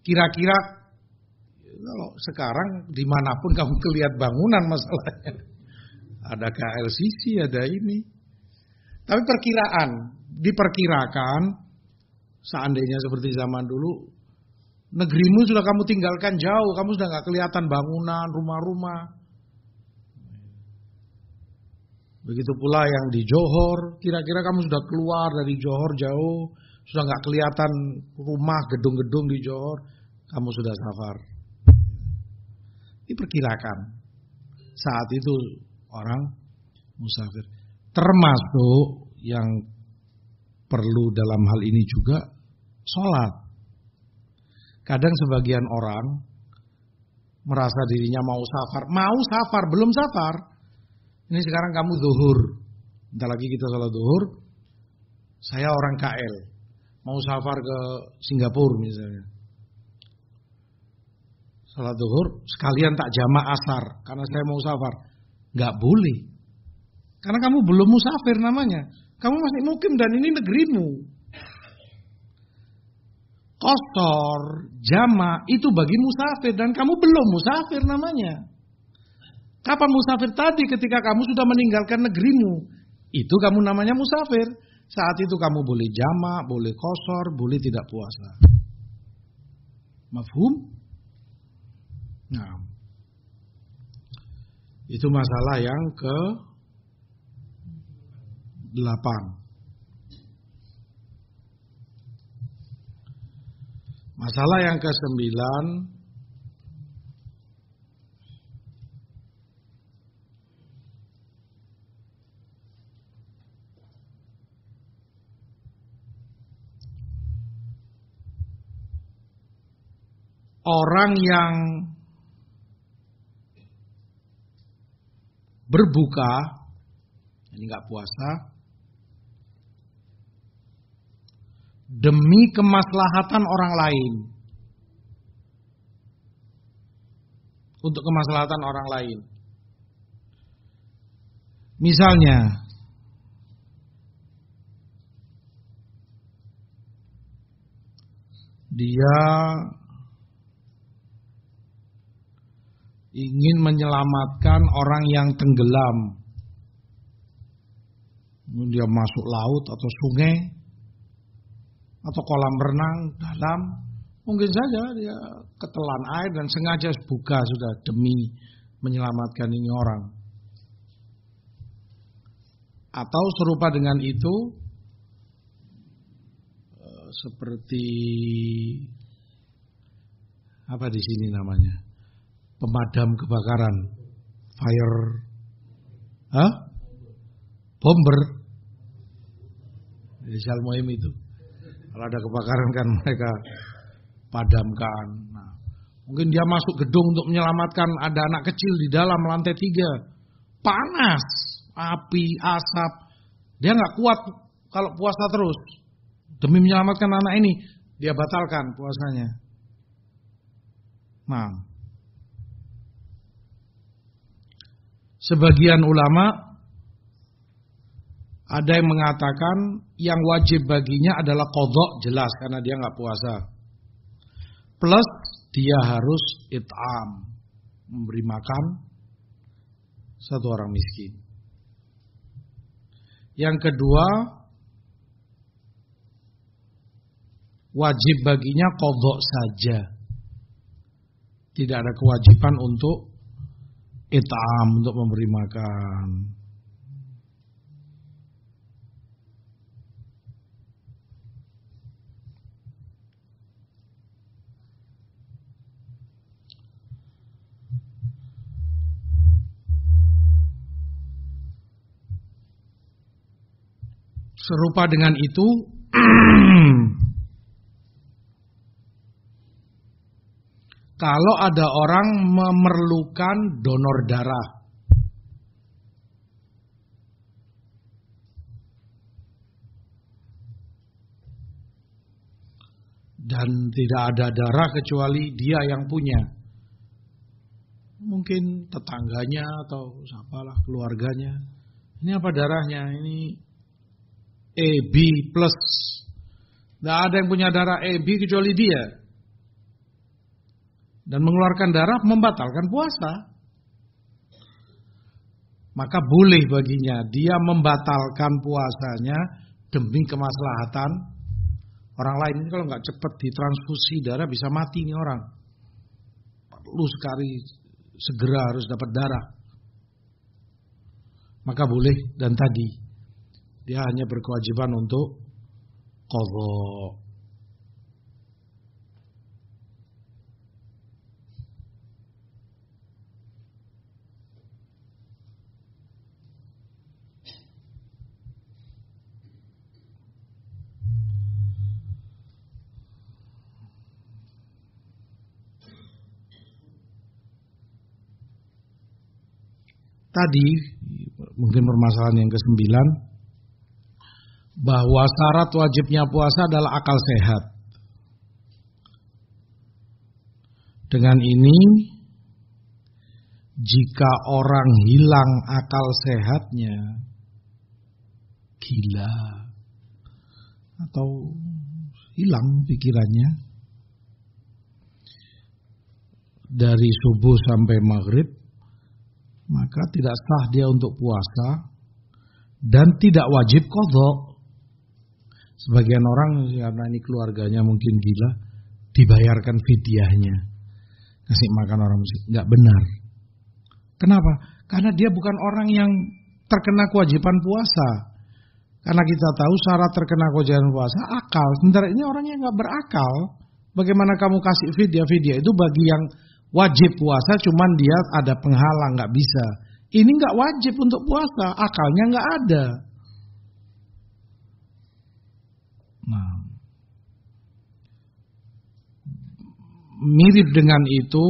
kira-kira kalau sekarang dimanapun kamu kelihatan bangunan masalahnya. Ada KLCC, ada ini. Tapi diperkirakan, seandainya seperti zaman dulu, negerimu sudah kamu tinggalkan jauh, kamu sudah gak kelihatan bangunan, rumah-rumah. Begitu pula yang di Johor, kira-kira kamu sudah keluar dari Johor jauh, sudah gak kelihatan rumah, gedung-gedung di Johor, kamu sudah safar. Diperkirakan saat itu orang musafir. Termasuk yang perlu dalam hal ini juga sholat. Kadang sebagian orang merasa dirinya mau safar, belum safar. Ini sekarang kamu zuhur, bentar lagi kita sholat zuhur. Saya orang KL, mau safar ke Singapura misalnya. Sholat zuhur sekalian tak jamak asar karena saya mau safar. Nggak boleh. Karena kamu belum musafir namanya. Kamu masih mukim dan ini negerimu. Qasar, jamak itu bagi musafir dan kamu belum musafir namanya. Kapan musafir tadi? Ketika kamu sudah meninggalkan negerimu. Itu kamu namanya musafir. Saat itu kamu boleh jamak, boleh qasar, boleh tidak puasa. Mafhum? Nah, itu masalah yang ke-8. Masalah yang ke-9, orang yang berbuka, ini nggak puasa, demi kemaslahatan orang lain, untuk kemaslahatan orang lain. Misalnya, dia ingin menyelamatkan orang yang tenggelam. Dia masuk laut atau sungai atau kolam renang dalam, mungkin saja dia ketelan air dan sengaja buka sudah demi menyelamatkan ini orang. Atau serupa dengan itu, seperti apa di sini namanya? Pemadam kebakaran, bomber, di Salmoim itu. Kalau ada kebakaran kan mereka padamkan. Nah, mungkin dia masuk gedung untuk menyelamatkan, ada anak kecil di dalam lantai 3, panas, api, asap, dia nggak kuat kalau puasa terus. Demi menyelamatkan anak ini, dia batalkan puasanya. Nah, sebagian ulama ada yang mengatakan yang wajib baginya adalah qadha, jelas karena dia nggak puasa. Plus dia harus it'am, memberi makan satu orang miskin. Yang kedua, wajib baginya qadha saja. Tidak ada kewajiban untuk it'am, untuk memberi makan. Serupa dengan itu, kalau ada orang memerlukan donor darah, dan tidak ada darah kecuali dia yang punya. Mungkin tetangganya atau siapalah keluarganya. Ini apa darahnya? Ini AB plus. Tidak ada yang punya darah AB kecuali dia. Dan mengeluarkan darah membatalkan puasa. Maka boleh baginya dia membatalkan puasanya demi kemaslahatan orang lain. Ini kalau nggak cepat ditransfusi darah bisa mati nih orang. Perlu sekali segera harus dapat darah. Maka boleh, dan tadi dia hanya berkewajiban untuk qadha. Tadi mungkin permasalahan yang ke-9, bahwa syarat wajibnya puasa adalah akal sehat. Dengan ini, jika orang hilang akal sehatnya, gila atau hilang pikirannya, dari subuh sampai maghrib, maka tidak sah dia untuk puasa dan tidak wajib qadha. Sebagian orang karena ini keluarganya mungkin gila, dibayarkan fidyahnya, kasih makan orang miskin. Enggak benar. Kenapa? Karena dia bukan orang yang terkena kewajiban puasa. Karena kita tahu syarat terkena kewajiban puasa akal. Sementara ini orangnya enggak berakal. Bagaimana kamu kasih fidyah? Fidyah itu bagi yang wajib puasa, cuman dia ada penghalang, nggak bisa. Ini nggak wajib untuk puasa, akalnya nggak ada. Nah, mirip dengan itu,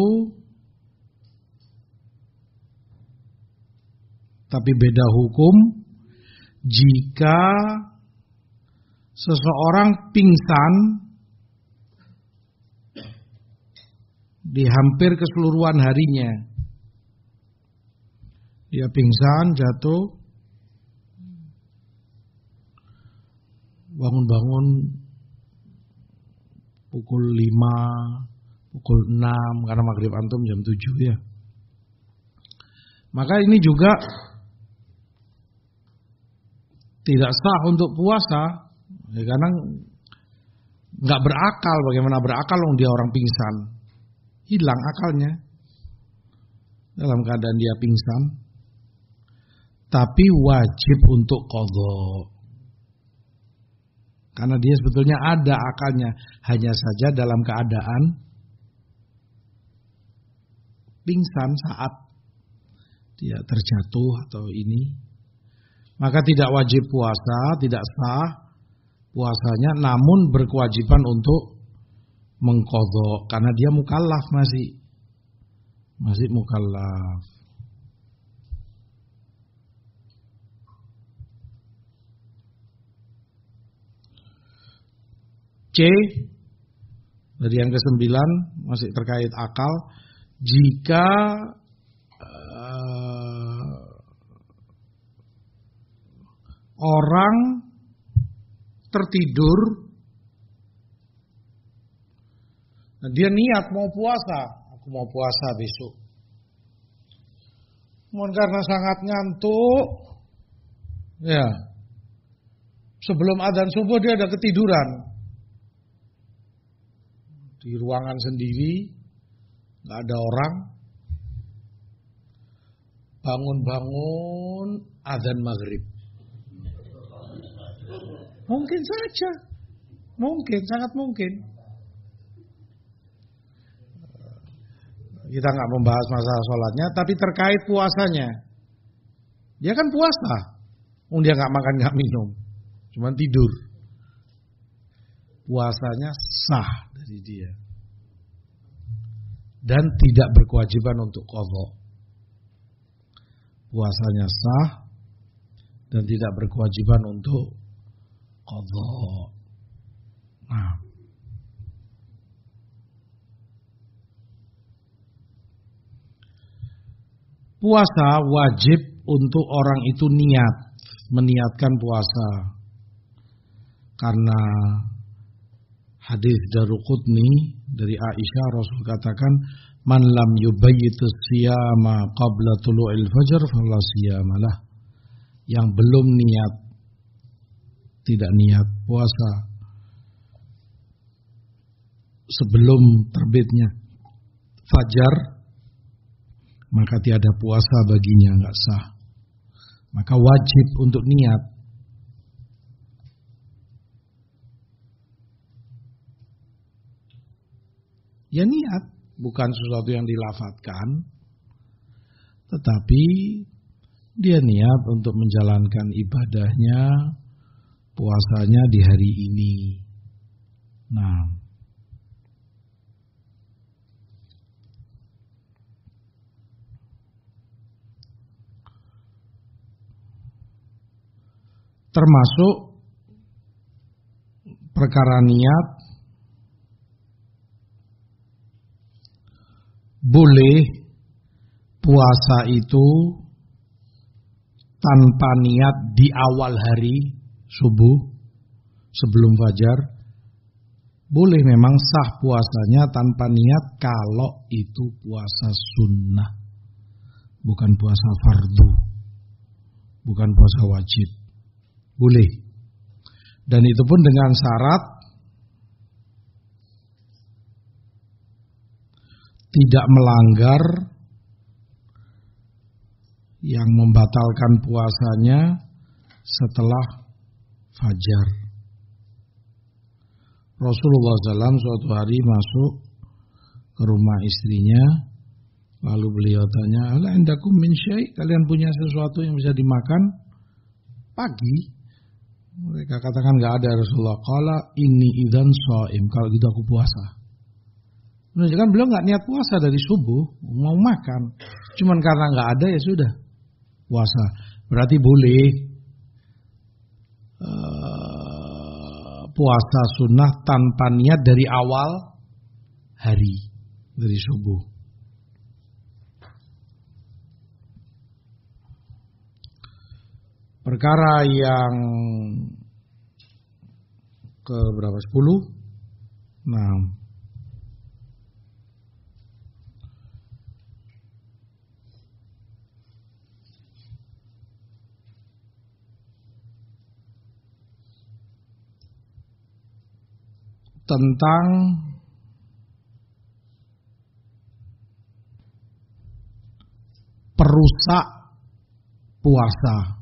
tapi beda hukum. Jika seseorang pingsan di hampir keseluruhan harinya, dia pingsan, jatuh, bangun-bangun pukul 5, pukul 6, karena maghrib antum jam 7 ya. Maka ini juga tidak sah untuk puasa, ya, karena nggak berakal. Bagaimana berakal dong dia orang pingsan? Hilang akalnya dalam keadaan dia pingsan, tapi wajib untuk qadha karena dia sebetulnya ada akalnya, hanya saja dalam keadaan pingsan saat dia terjatuh atau ini, maka tidak wajib puasa, tidak sah puasanya, namun berkewajiban untuk mengqadha karena dia mukallaf, masih mukallaf. C dari yang ke-9 masih terkait akal. Jika orang tertidur, nah, dia niat mau puasa, aku mau puasa besok. Namun karena sangat ngantuk, ya, sebelum adzan subuh dia udah ketiduran di ruangan sendiri, nggak ada orang. Bangun-bangun adzan maghrib. Mungkin saja, mungkin, sangat mungkin. Kita nggak membahas masalah sholatnya, tapi terkait puasanya. Dia kan puasa, dia nggak makan nggak minum, cuma tidur. Puasanya sah dari dia dan tidak berkewajiban untuk qadha. Puasanya sah dan tidak berkewajiban untuk qadha. Nah, Puasa wajib untuk orang itu meniatkan puasa. Karena hadis Daruqutni dari Aisyah, Rasul katakan, "Man lam yubayyitus siyama qabla tulu'il fajr fala siyamalah." Yang belum tidak niat puasa sebelum terbitnya fajar, maka tiada puasa baginya, enggak sah. Maka wajib untuk niat. Ya niat, bukan sesuatu yang dilafadzkan, tetapi dia niat untuk menjalankan ibadahnya, puasanya di hari ini. Nah, termasuk perkara niat, boleh puasa itu tanpa niat di awal hari subuh sebelum fajar. Boleh, memang sah puasanya tanpa niat kalau itu puasa sunnah, bukan puasa fardu, bukan puasa wajib. Boleh. Dan itu pun dengan syarat tidak melanggar yang membatalkan puasanya setelah fajar. Rasulullah SAW suatu hari masuk ke rumah istrinya, lalu beliau tanya, "Ala indakum min syai'? Kalian punya sesuatu yang bisa dimakan pagi?" Mereka katakan, "Enggak ada, Rasulullah." Qala inni idzan shaim, kalau gitu aku puasa. Menunjukkan beliau enggak niat puasa dari subuh, mau makan. Cuman karena enggak ada ya sudah puasa. Berarti boleh puasa sunnah tanpa niat dari awal hari, dari subuh. Perkara yang ke berapa? 10. Nah, tentang perusak puasa,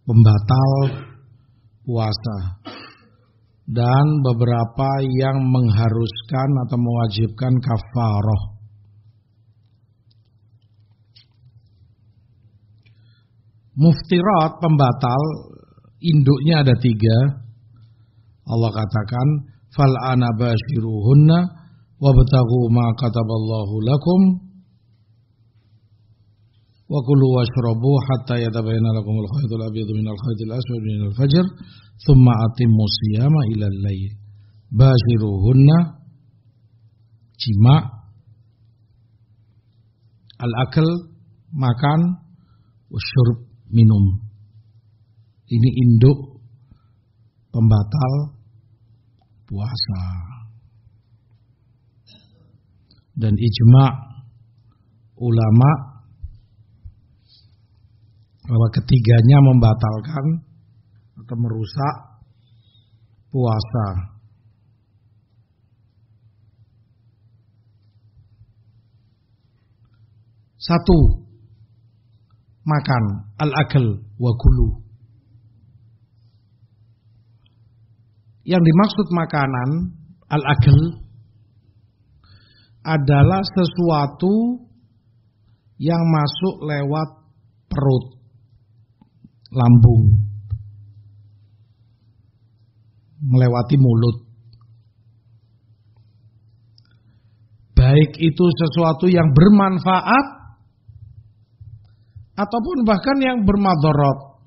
pembatal puasa, dan beberapa yang mengharuskan atau mewajibkan kafarah. Muftirat, pembatal, induknya ada 3. Allah katakan, "Fal ana bashiruhunna wabtaghu ma kataballahu lakum wa kulu washrabu hatta yatabayyana lakumul khaytul abyadu minal khaytil aswad minal fajr thumma atimmus siyama ilal lail." Bashiruhunna, jima, al-akal, makan, wasyurb, minum. Ini induk pembatal puasa. Dan ijma' ulama bahwa ketiganya membatalkan atau merusak puasa. Satu, makan, al-akal wa kulu. Yang dimaksud makanan, al-akal, adalah sesuatu yang masuk lewat perut, lambung, melewati mulut. Baik itu sesuatu yang bermanfaat ataupun bahkan yang bermadarat.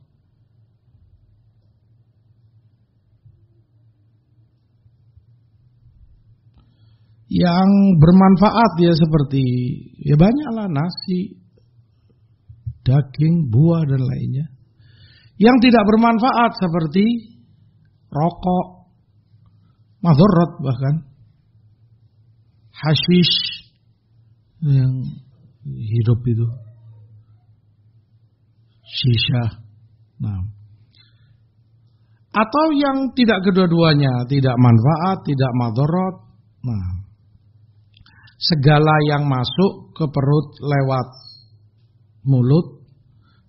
Yang bermanfaat ya seperti ya banyaklah nasi, daging, buah dan lainnya. Yang tidak bermanfaat seperti rokok, madharat bahkan hashish yang hidup itu, shisha. Nah, atau yang tidak kedua-duanya, tidak manfaat, tidak madharat. Nah, segala yang masuk ke perut lewat mulut,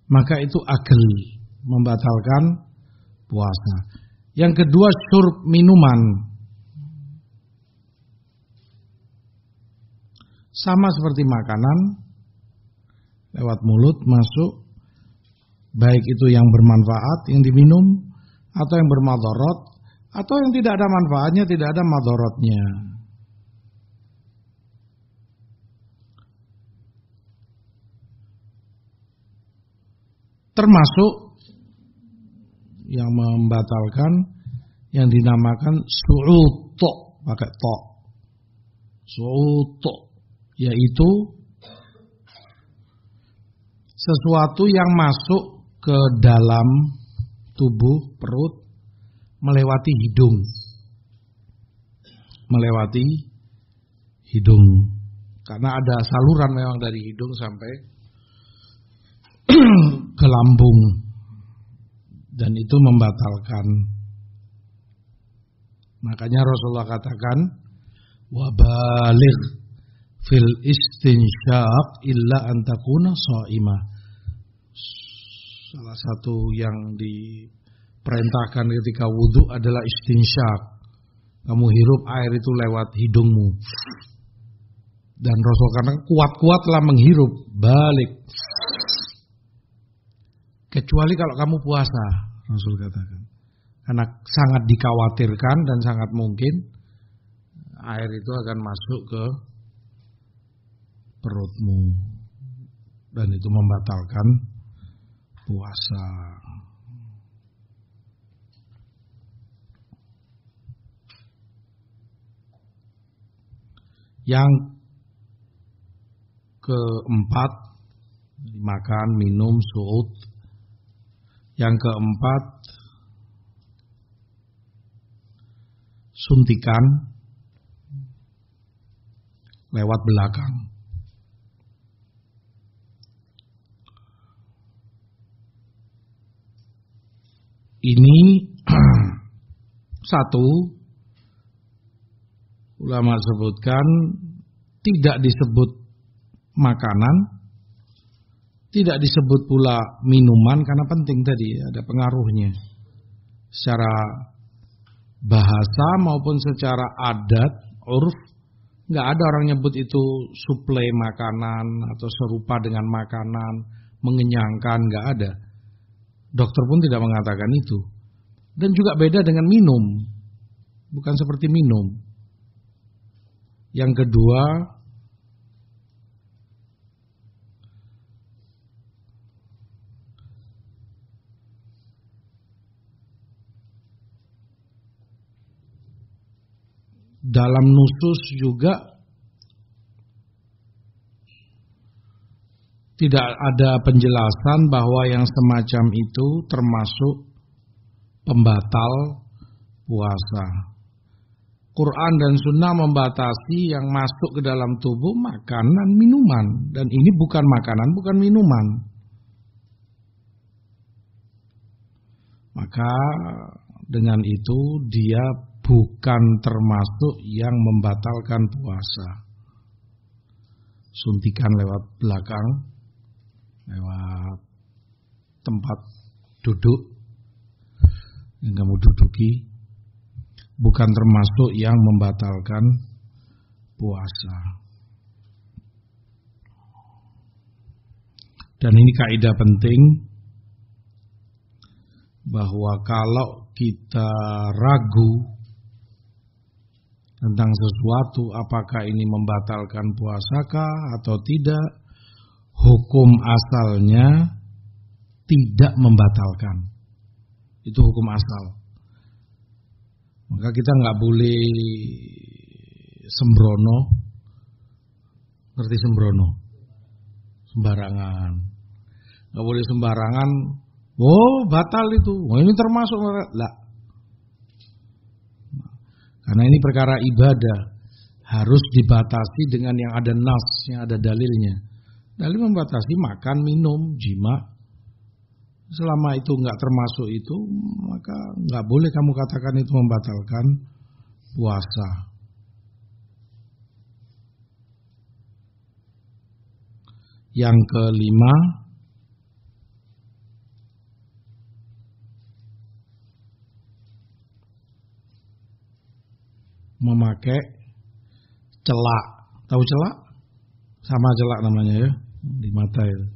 maka itu agel, membatalkan puasa. Yang kedua, syurb, minuman. Sama seperti makanan, lewat mulut masuk, baik itu yang bermanfaat, yang diminum, atau yang bermadharat, atau yang tidak ada manfaatnya, tidak ada madharatnya. Termasuk yang membatalkan yang dinamakan su'uto, pakai to. Su'uto, yaitu sesuatu yang masuk ke dalam tubuh perut melewati hidung. Melewati hidung. Karena ada saluran memang dari hidung sampai ke lambung. Dan itu membatalkan. Makanya Rasulullah katakan, wabaligh fil istinsyaq illa an takuna sha'imah. Salah satu yang diperintahkan ketika wudhu adalah istinsyaq. Kamu hirup air itu lewat hidungmu. Dan Rasul karena kuat-kuatlah menghirup, balik. Kecuali kalau kamu puasa, Rasul katakan. Karena sangat dikhawatirkan dan sangat mungkin air itu akan masuk ke perutmu. Dan itu membatalkan puasa. Yang keempat, makan, minum, su'ud. Yang keempat, suntikan lewat belakang. Ini satu, ulama sebutkan tidak disebut makanan, tidak disebut pula minuman karena penting tadi ada pengaruhnya. Secara bahasa maupun secara adat, urf, nggak ada orang nyebut itu suplai makanan atau serupa dengan makanan, mengenyangkan, nggak ada. Dokter pun tidak mengatakan itu. Dan juga beda dengan minum, bukan seperti minum. Yang kedua, dalam nusus juga tidak ada penjelasan bahwa yang semacam itu termasuk pembatal puasa. Quran dan Sunnah membatasi yang masuk ke dalam tubuh makanan, minuman. Dan ini bukan makanan, bukan minuman. Maka dengan itu dia bukan termasuk yang membatalkan puasa. Suntikan lewat belakang, lewat tempat duduk yang kamu duduki, bukan termasuk yang membatalkan puasa. Dan ini kaidah penting, bahwa kalau kita ragu tentang sesuatu, apakah ini membatalkan puasakah atau tidak, hukum asalnya tidak membatalkan. Itu hukum asal. Maka kita nggak boleh sembrono. Ngerti sembrono? Sembarangan. Nggak boleh sembarangan. Oh, batal itu. Oh, ini termasuk lah. Karena ini perkara ibadah, harus dibatasi dengan yang ada nas, yang ada dalilnya. Dalil membatasi makan, minum, jima. Selama itu nggak termasuk itu, maka nggak boleh kamu katakan itu membatalkan puasa. Yang kelima, memakai celak. Tahu celak? Sama celak namanya ya, di mata itu.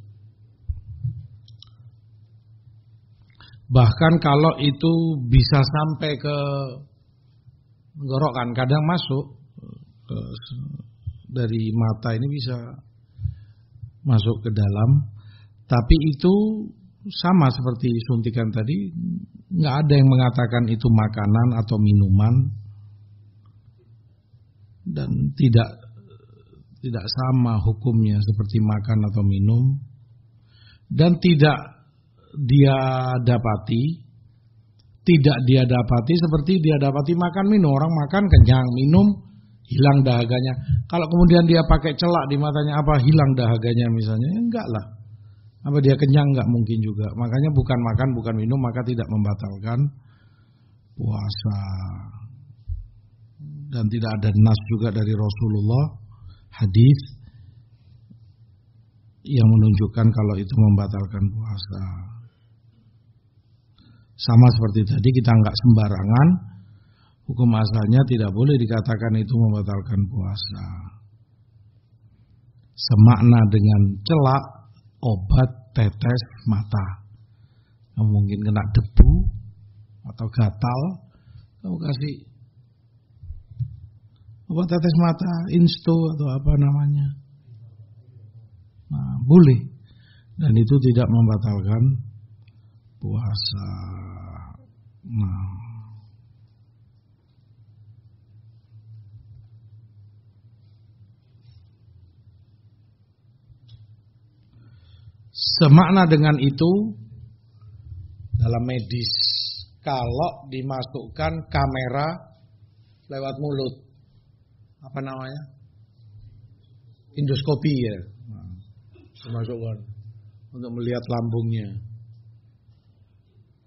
Bahkan kalau itu bisa sampai ke tenggorokan, kadang masuk dari mata ini bisa masuk ke dalam. Tapi itu sama seperti suntikan tadi, nggak ada yang mengatakan itu makanan atau minuman. Dan tidak sama hukumnya seperti makan atau minum, dan tidak dia dapati seperti dia dapati makan minum. Orang makan kenyang, minum hilang dahaganya. Kalau kemudian dia pakai celak di matanya, apa hilang dahaganya misalnya? Enggak lah. Apa dia kenyang? Enggak mungkin juga. Makanya bukan makan, bukan minum, maka tidak membatalkan puasa. Dan tidak ada nas juga dari Rasulullah, hadis yang menunjukkan kalau itu membatalkan puasa. Sama seperti tadi, kita nggak sembarangan, hukum asalnya tidak boleh dikatakan itu membatalkan puasa. Semakna dengan celak, obat tetes mata. Kamu mungkin kena debu atau gatal, kamu kasih obat tetes mata, insto atau apa namanya. Nah, boleh. Dan itu tidak membatalkan puasa. Nah, semakna dengan itu dalam medis, kalau dimasukkan kamera lewat mulut, apa namanya? Endoskopi ya. Nah, dimasukkan untuk melihat lambungnya.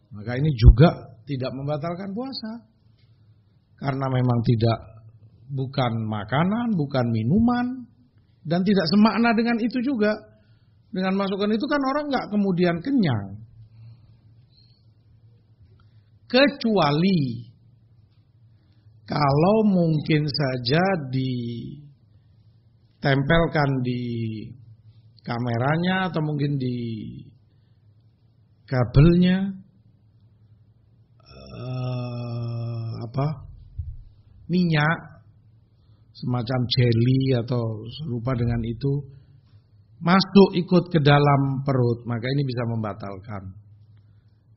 Maka ini juga tidak membatalkan puasa. Karena memang bukan makanan, bukan minuman, dan tidak semakna dengan itu juga. Dengan masukan itu kan orang nggak kemudian kenyang. Kecuali kalau mungkin saja ditempelkan di kameranya atau mungkin di kabelnya minyak semacam jelly atau serupa dengan itu masuk ikut ke dalam perut, maka ini bisa membatalkan.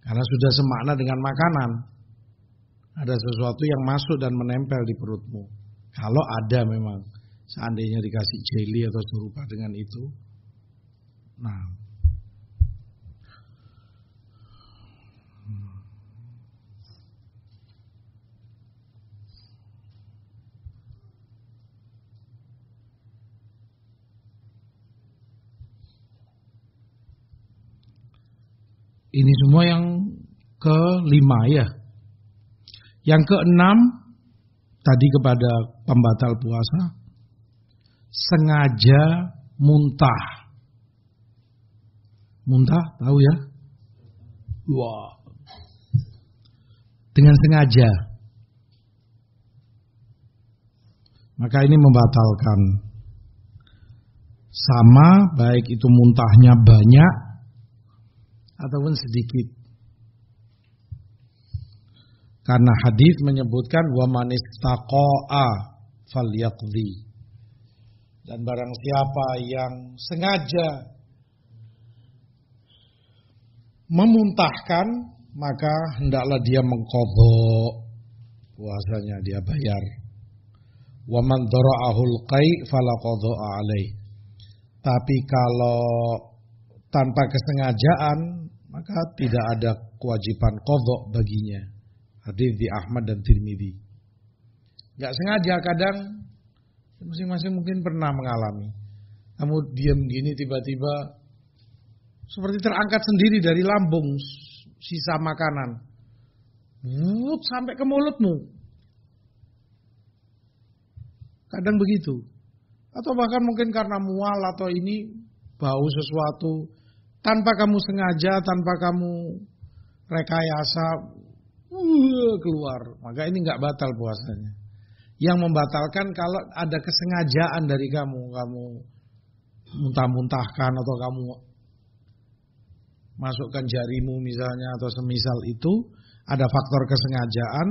Karena sudah semakna dengan makanan. Ada sesuatu yang masuk dan menempel di perutmu. Kalau ada memang, seandainya dikasih jelly atau serupa dengan itu. Nah, ini semua yang kelima ya. Yang keenam, tadi kepada pembatal puasa, sengaja muntah. Muntah, tahu ya? Wah. Dengan sengaja. Maka ini membatalkan. Sama, baik itu muntahnya banyak ataupun sedikit. Karena hadis menyebutkan wa man istaqa'a falyaqdi. Dan barang siapa yang sengaja memuntahkan, maka hendaklah dia mengqadha puasanya, dia bayar. Wa man dara'ahul qai' fala qadha'a alaih. Tapi kalau tanpa kesengajaan maka tidak ada kewajiban qadha baginya. Hadis di Ahmad dan Tirmidzi. Enggak sengaja, kadang masing-masing mungkin pernah mengalami. Kamu diam gini tiba-tiba seperti terangkat sendiri dari lambung sisa makanan. Sampai ke mulutmu. Kadang begitu. Atau bahkan mungkin karena mual atau ini bau sesuatu. Tanpa kamu sengaja, tanpa kamu rekayasa, keluar. Maka ini enggak batal puasanya. Yang membatalkan kalau ada kesengajaan dari kamu. Kamu muntah-muntahkan atau kamu masukkan jarimu misalnya atau semisal itu. Ada faktor kesengajaan.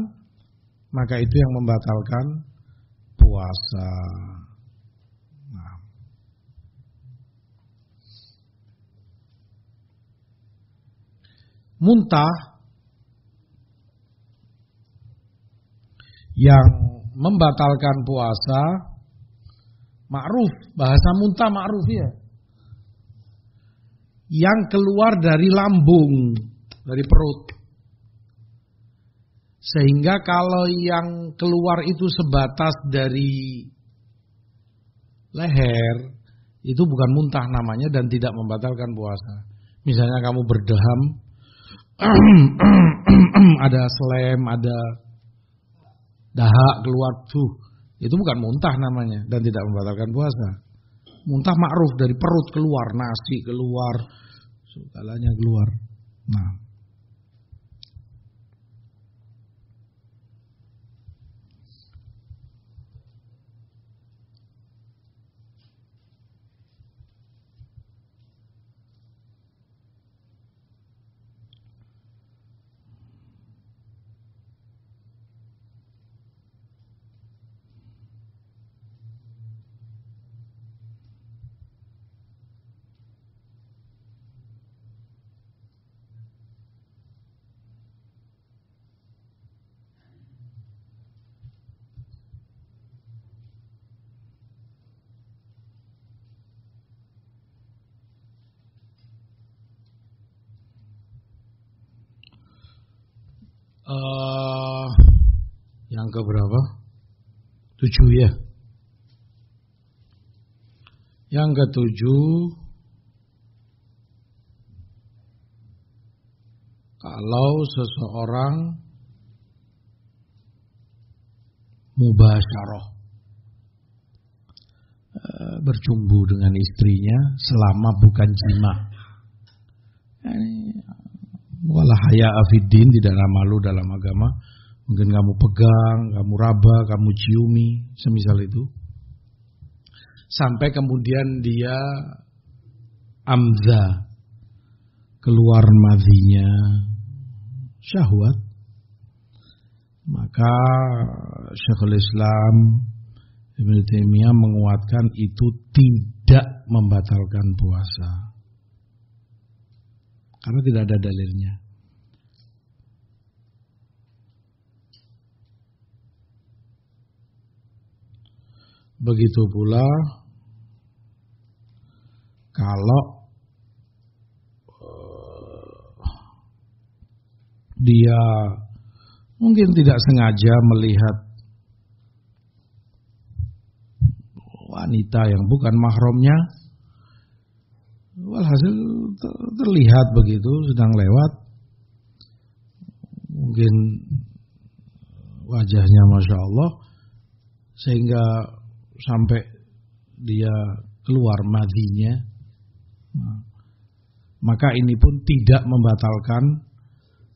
Maka itu yang membatalkan puasa. Nah. Muntah yang membatalkan puasa ma'ruf, bahasa muntah ma'ruf ya. Yang keluar dari lambung, dari perut. Sehingga kalau yang keluar itu sebatas dari leher, itu bukan muntah namanya dan tidak membatalkan puasa. Misalnya kamu berdaham, ada slem, ada dahak keluar, itu bukan muntah namanya dan tidak membatalkan puasa. Muntah ma'ruf, dari perut keluar, nasi keluar, segalanya keluar. Nah, yang keberapa? 7 ya. Yang ke-7, kalau seseorang mubasyarah, bercumbu dengan istrinya selama bukan jima. Wala haya'a fiddin, tidak ada malu dalam agama. Mungkin kamu pegang, kamu raba, kamu ciumi, semisal itu. Sampai kemudian dia amza, keluar madhinya syahwat. Maka Syekhul Islam Ibnu Taimiyah menguatkan itu tidak membatalkan puasa. Karena tidak ada dalilnya. Begitu pula kalau dia mungkin tidak sengaja melihat wanita yang bukan mahramnya, walhasil terlihat begitu sedang lewat, mungkin wajahnya Masya Allah, sehingga sampai dia keluar madhinya, maka ini pun tidak membatalkan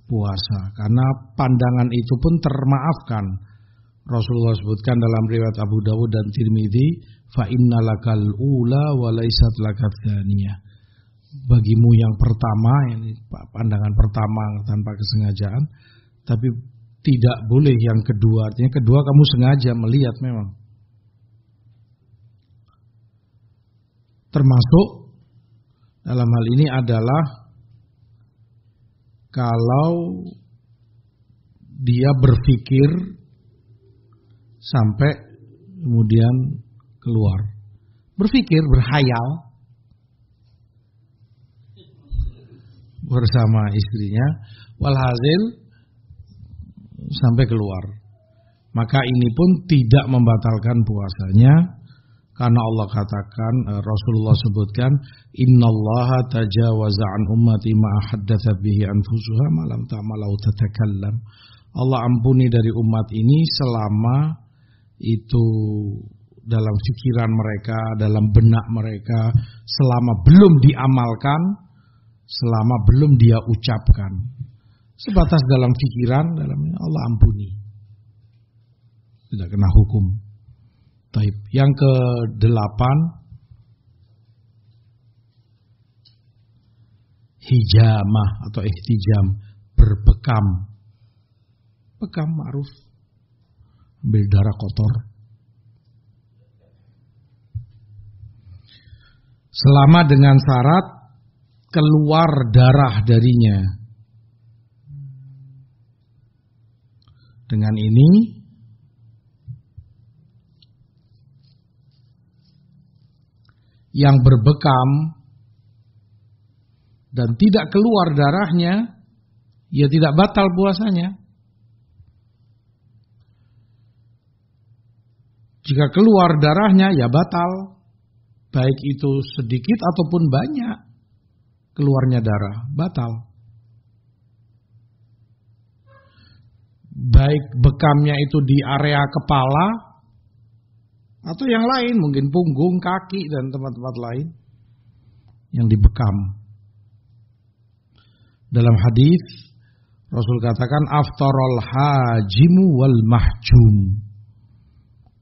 puasa, karena pandangan itu pun termaafkan. Rasulullah sebutkan dalam riwayat Abu Dawud dan Tirmidzi, fa innalakal ula wa laysat lakat tsaniyah. Bagimu yang pertama, ini pandangan pertama tanpa kesengajaan, tapi tidak boleh yang kedua. Artinya kedua kamu sengaja melihat memang. Termasuk dalam hal ini adalah kalau dia berpikir sampai kemudian keluar. Berpikir, berhayal bersama istrinya, walhasil sampai keluar. Maka ini pun tidak membatalkan puasanya, karena Allah katakan, Rasulullah sebutkan, innallaha tajawaza an ummati ma haddatsa bihi anfusuha ma lam ta'malu tatakallam. Allah ampuni dari umat ini selama itu dalam pikiran mereka, dalam benak mereka, selama belum diamalkan, selama belum dia ucapkan. Sebatas dalam pikiran, dalamnya Allah ampuni, tidak kena hukum. Taib. Yang ke-8, hijamah atau ihtijam, berbekam. Bekam ma'ruf, ambil darah kotor. Selama dengan syarat keluar darah darinya. Dengan ini yang berbekam dan tidak keluar darahnya, ya tidak batal puasanya. Jika keluar darahnya, ya batal. Baik itu sedikit ataupun banyak keluarnya darah, batal. Baik bekamnya itu di area kepala atau yang lain, mungkin punggung, kaki, dan tempat-tempat lain yang dibekam. Dalam hadis Rasul katakan, aftarul hajimu wal mahjum.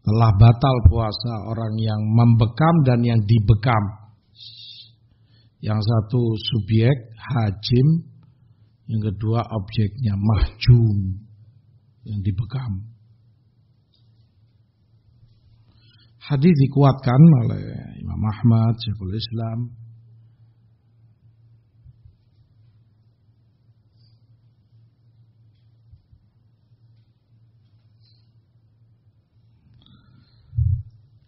Telah batal puasa orang yang membekam dan yang dibekam. Yang satu subjek hajim, yang kedua objeknya mahjum, yang dibekam. Hadis dikuatkan oleh Imam Ahmad, Syekhul Islam.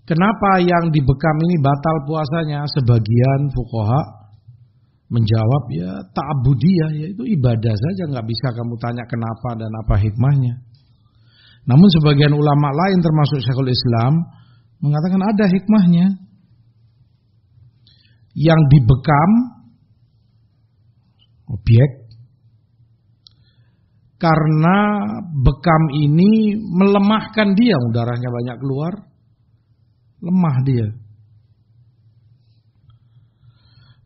Kenapa yang dibekam ini batal puasanya? Sebagian fuqaha menjawab, ya ta'budiyah, yaitu ibadah saja, nggak bisa kamu tanya kenapa dan apa hikmahnya. Namun sebagian ulama lain termasuk Syekhul Islam mengatakan ada hikmahnya. Yang dibekam objek, karena bekam ini melemahkan dia, darahnya banyak keluar, lemah dia.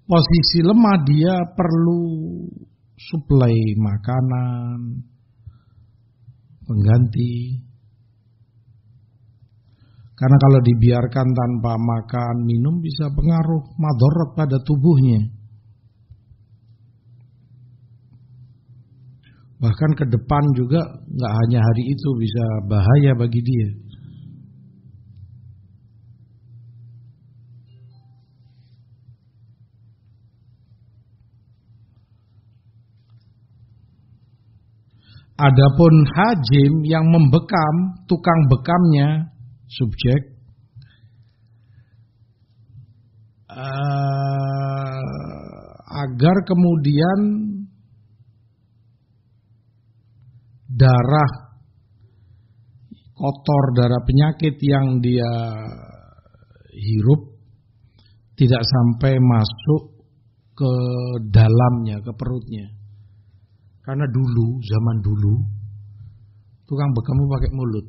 Posisi lemah dia perlu suplai makanan, pengganti. Karena kalau dibiarkan tanpa makan, minum bisa pengaruh madharat pada tubuhnya. Bahkan ke depan juga nggak hanya hari itu bisa bahaya bagi dia. Adapun hajim yang membekam, tukang bekamnya, subjek, agar kemudian darah kotor, darah penyakit yang dia hirup tidak sampai masuk ke dalamnya, ke perutnya. Karena dulu, zaman dulu, tukang bekam pakai mulut.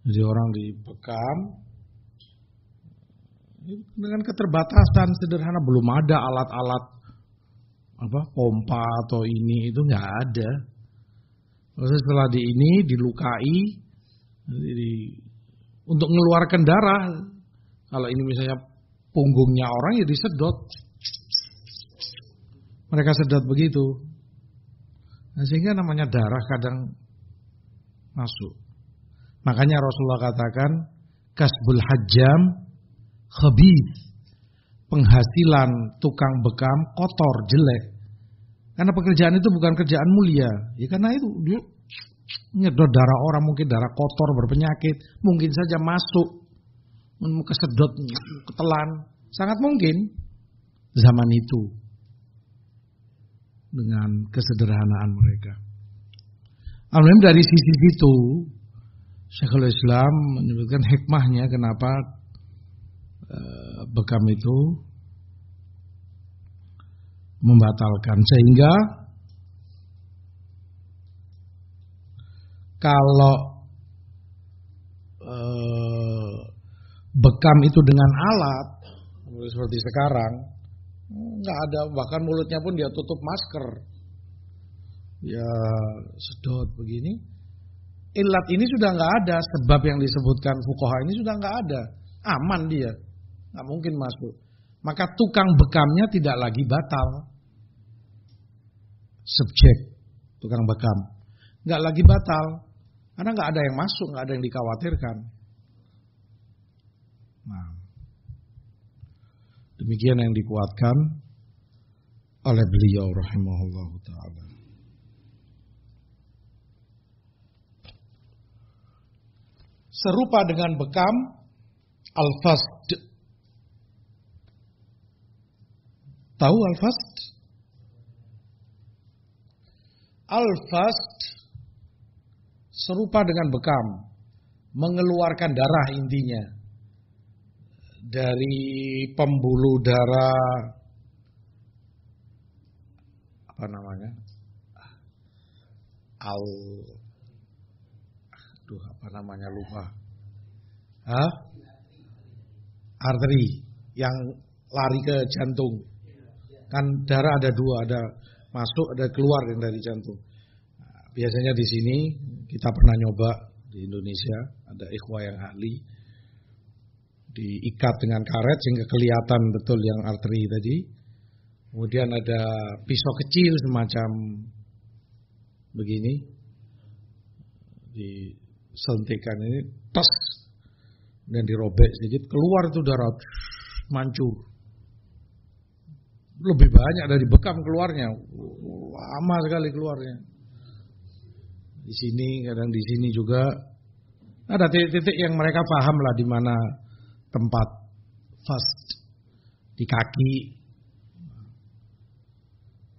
Jadi orang dibekam dengan keterbatasan sederhana, belum ada alat-alat pompa atau ini, itu nggak ada. Terus setelah ini dilukai, untuk mengeluarkan darah, kalau ini misalnya punggungnya orang ya disedot, mereka sedot begitu. Nah, sehingga namanya darah kadang masuk. Makanya Rasulullah katakan, kasbul hajjam khabith. Penghasilan tukang bekam kotor, jelek. Karena pekerjaan itu bukan kerjaan mulia. Ya karena itu dia nyedot darah orang, mungkin darah kotor berpenyakit, mungkin saja masuk, kesedot, ketelan, sangat mungkin zaman itu dengan kesederhanaan mereka. Alhamdulillah dari sisi itu Syekhul Islam menyebutkan hikmahnya kenapa bekam itu membatalkan, sehingga kalau bekam itu dengan alat seperti sekarang nggak ada, bahkan mulutnya pun dia tutup masker, ya sedot begini, ilat ini sudah nggak ada, sebab yang disebutkan fuqaha ini sudah nggak ada, aman dia, nggak mungkin masuk. Maka tukang bekamnya tidak lagi batal, subjek tukang bekam nggak lagi batal, karena nggak ada yang masuk, nggak ada yang dikhawatirkan. Nah, demikian yang dikuatkan oleh beliau rahimahullah ta'ala. Serupa dengan bekam, al-fasd. Tahu al-fasd? Al-fasd serupa dengan bekam, mengeluarkan darah intinya dari pembuluh darah apa namanya? Lupa. Arteri yang lari ke jantung. Kan darah ada dua, ada masuk, ada keluar yang dari jantung. Nah, biasanya di sini kita pernah nyoba di Indonesia, ada ikhwah yang ahli, diikat dengan karet sehingga kelihatan betul yang arteri tadi. Kemudian ada pisau kecil semacam begini, disuntikan ini, tes, dan dirobek sedikit, keluar itu darah mancur. Lebih banyak dari bekam keluarnya, lama sekali keluarnya. Di sini, kadang di sini juga ada titik-titik yang mereka paham lah di mana tempat fast, di kaki.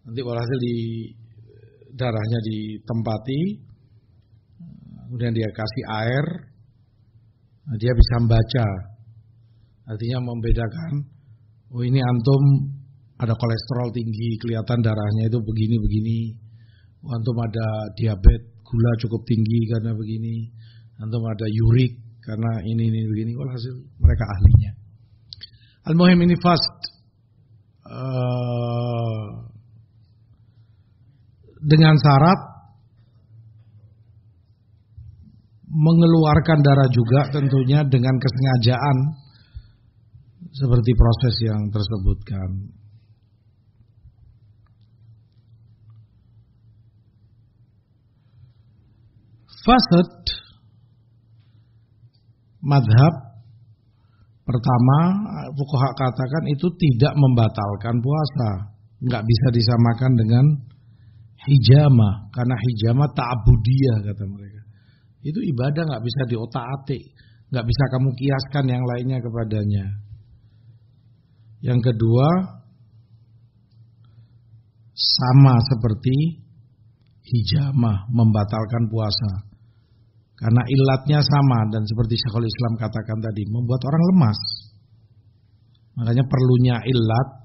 Nanti walhasil di darahnya ditempati, kemudian dia kasih air, nah dia bisa membaca, artinya membedakan, oh ini antum ada kolesterol tinggi, kelihatan darahnya itu begini-begini. Antum ada diabetes, gula cukup tinggi karena begini. Antum ada urik karena ini begini. Walhasil mereka ahlinya. Al-muhim ini fast dengan syarat mengeluarkan darah juga, tentunya dengan kesengajaan seperti proses yang tersebutkan. Fasad madhab pertama, fuqaha katakan itu tidak membatalkan puasa, nggak bisa disamakan dengan hijamah, karena hijamah ta'budiyah kata mereka. Itu ibadah, nggak bisa diotak-atik, nggak bisa kamu kiaskan yang lainnya kepadanya. Yang kedua, sama seperti hijamah, membatalkan puasa. Karena ilatnya sama, dan seperti Syekhul Islam katakan tadi, membuat orang lemas. Makanya perlunya ilat,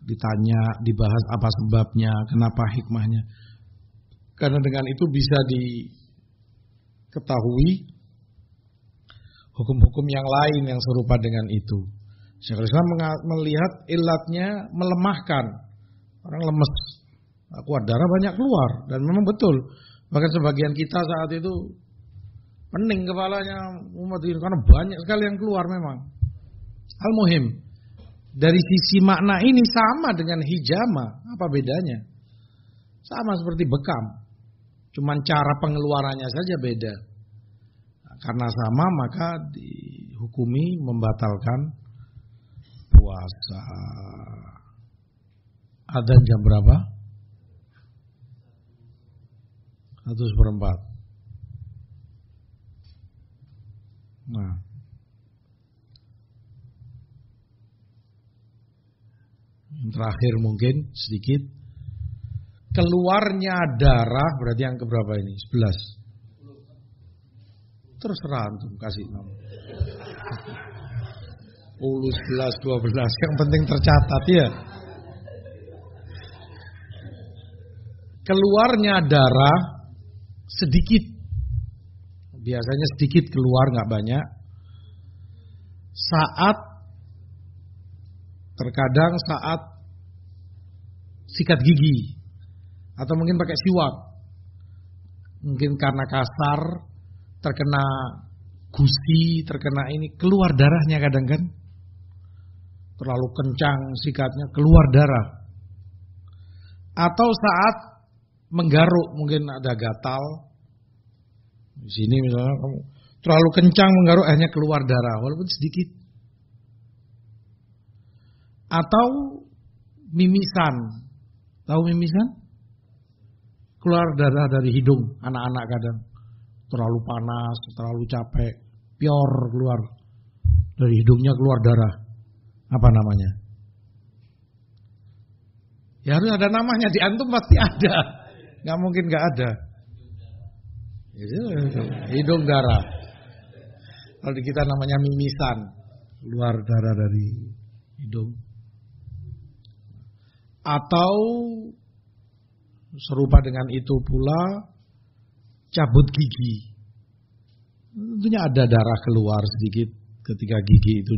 ditanya, dibahas apa sebabnya, kenapa hikmahnya. Karena dengan itu bisa diketahui hukum-hukum yang lain yang serupa dengan itu. Syekhul Islam melihat ilatnya melemahkan, orang lemes, kuat, darah banyak keluar, dan memang betul. Bahkan sebagian kita saat itu pening kepalanya umat ini karena banyak sekali yang keluar memang. Al-muhim, dari sisi makna ini sama dengan hijamah. Apa bedanya? Sama seperti bekam, cuman cara pengeluarannya saja beda. Nah, karena sama maka dihukumi membatalkan puasa. Adzan jam berapa? 1/4. terakhir mungkin sedikit. Keluarnya darah berarti yang keberapa ini? 11. Terserah antum kasih nama. 10, 11, 12. Yang penting tercatat ya. Keluarnya darah sedikit. Biasanya sedikit keluar, nggak banyak. Terkadang saat sikat gigi atau mungkin pakai siwak, mungkin karena kasar, terkena gusi, terkena ini, keluar darahnya kadang kan, terlalu kencang sikatnya, keluar darah. Atau saat menggaruk, mungkin ada gatal di sini misalnya, kamu terlalu kencang menggaruk, akhirnya keluar darah walaupun sedikit. Atau mimisan. Tahu mimisan? Keluar darah dari hidung anak-anak kadang. Terlalu panas, terlalu capek, pior keluar. Dari hidungnya keluar darah. Apa namanya? Ya harus ada namanya, di antum pasti ada. Gak mungkin gak ada. Hidung darah. Kalau di kita namanya mimisan. Keluar darah dari hidung. Atau serupa dengan itu pula cabut gigi. Tentunya ada darah keluar sedikit ketika gigi itu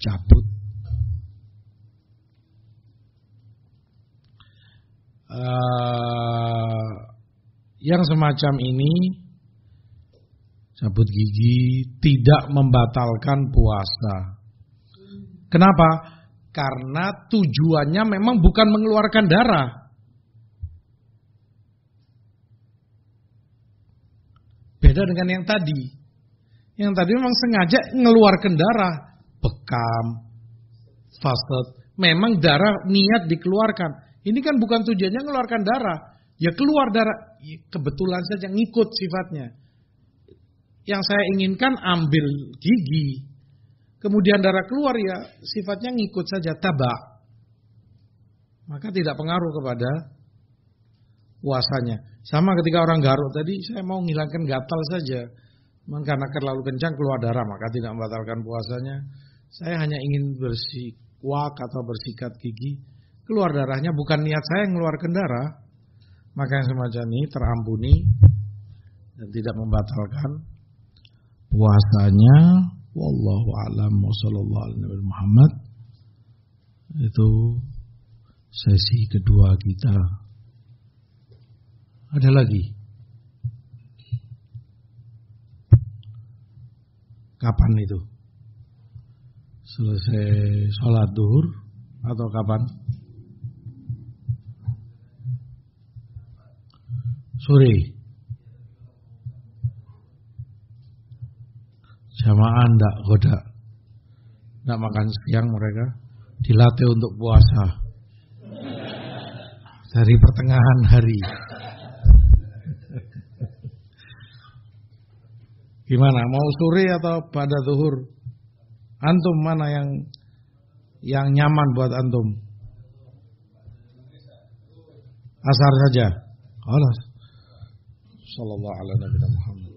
dicabut. Yang semacam ini, cabut gigi, tidak membatalkan puasa. Kenapa? Karena tujuannya memang bukan mengeluarkan darah. Beda dengan yang tadi. Yang tadi memang sengaja mengeluarkan darah. Bekam, fasad. Memang darah niat dikeluarkan. Ini kan bukan tujuannya mengeluarkan darah. Ya keluar darah. Kebetulan saja ngikut sifatnya. Yang saya inginkan ambil gigi. Kemudian darah keluar ya sifatnya ngikut saja, tabak. Maka tidak pengaruh kepada puasanya. Sama ketika orang garuk tadi, saya mau menghilangkan gatal saja. Karena terlalu kencang keluar darah, maka tidak membatalkan puasanya. Saya hanya ingin bersiwak atau bersikat gigi. Keluar darahnya bukan niat saya mengeluarkan darah. Maka yang semacam ini terampuni dan tidak membatalkan puasanya. Wallahu a'lam wa sallallahu ala nabi Muhammad. Itu sesi kedua kita. Ada lagi? Kapan itu? Selesai sholat duhur atau kapan? Sore. Jamaah ndak goda, ndak makan siang mereka, dilatih untuk puasa dari pertengahan hari. Gimana? Mau sore atau pada zuhur? Antum mana yang nyaman buat antum? Asar saja. Allah. Sallallahu alaihi wasallam.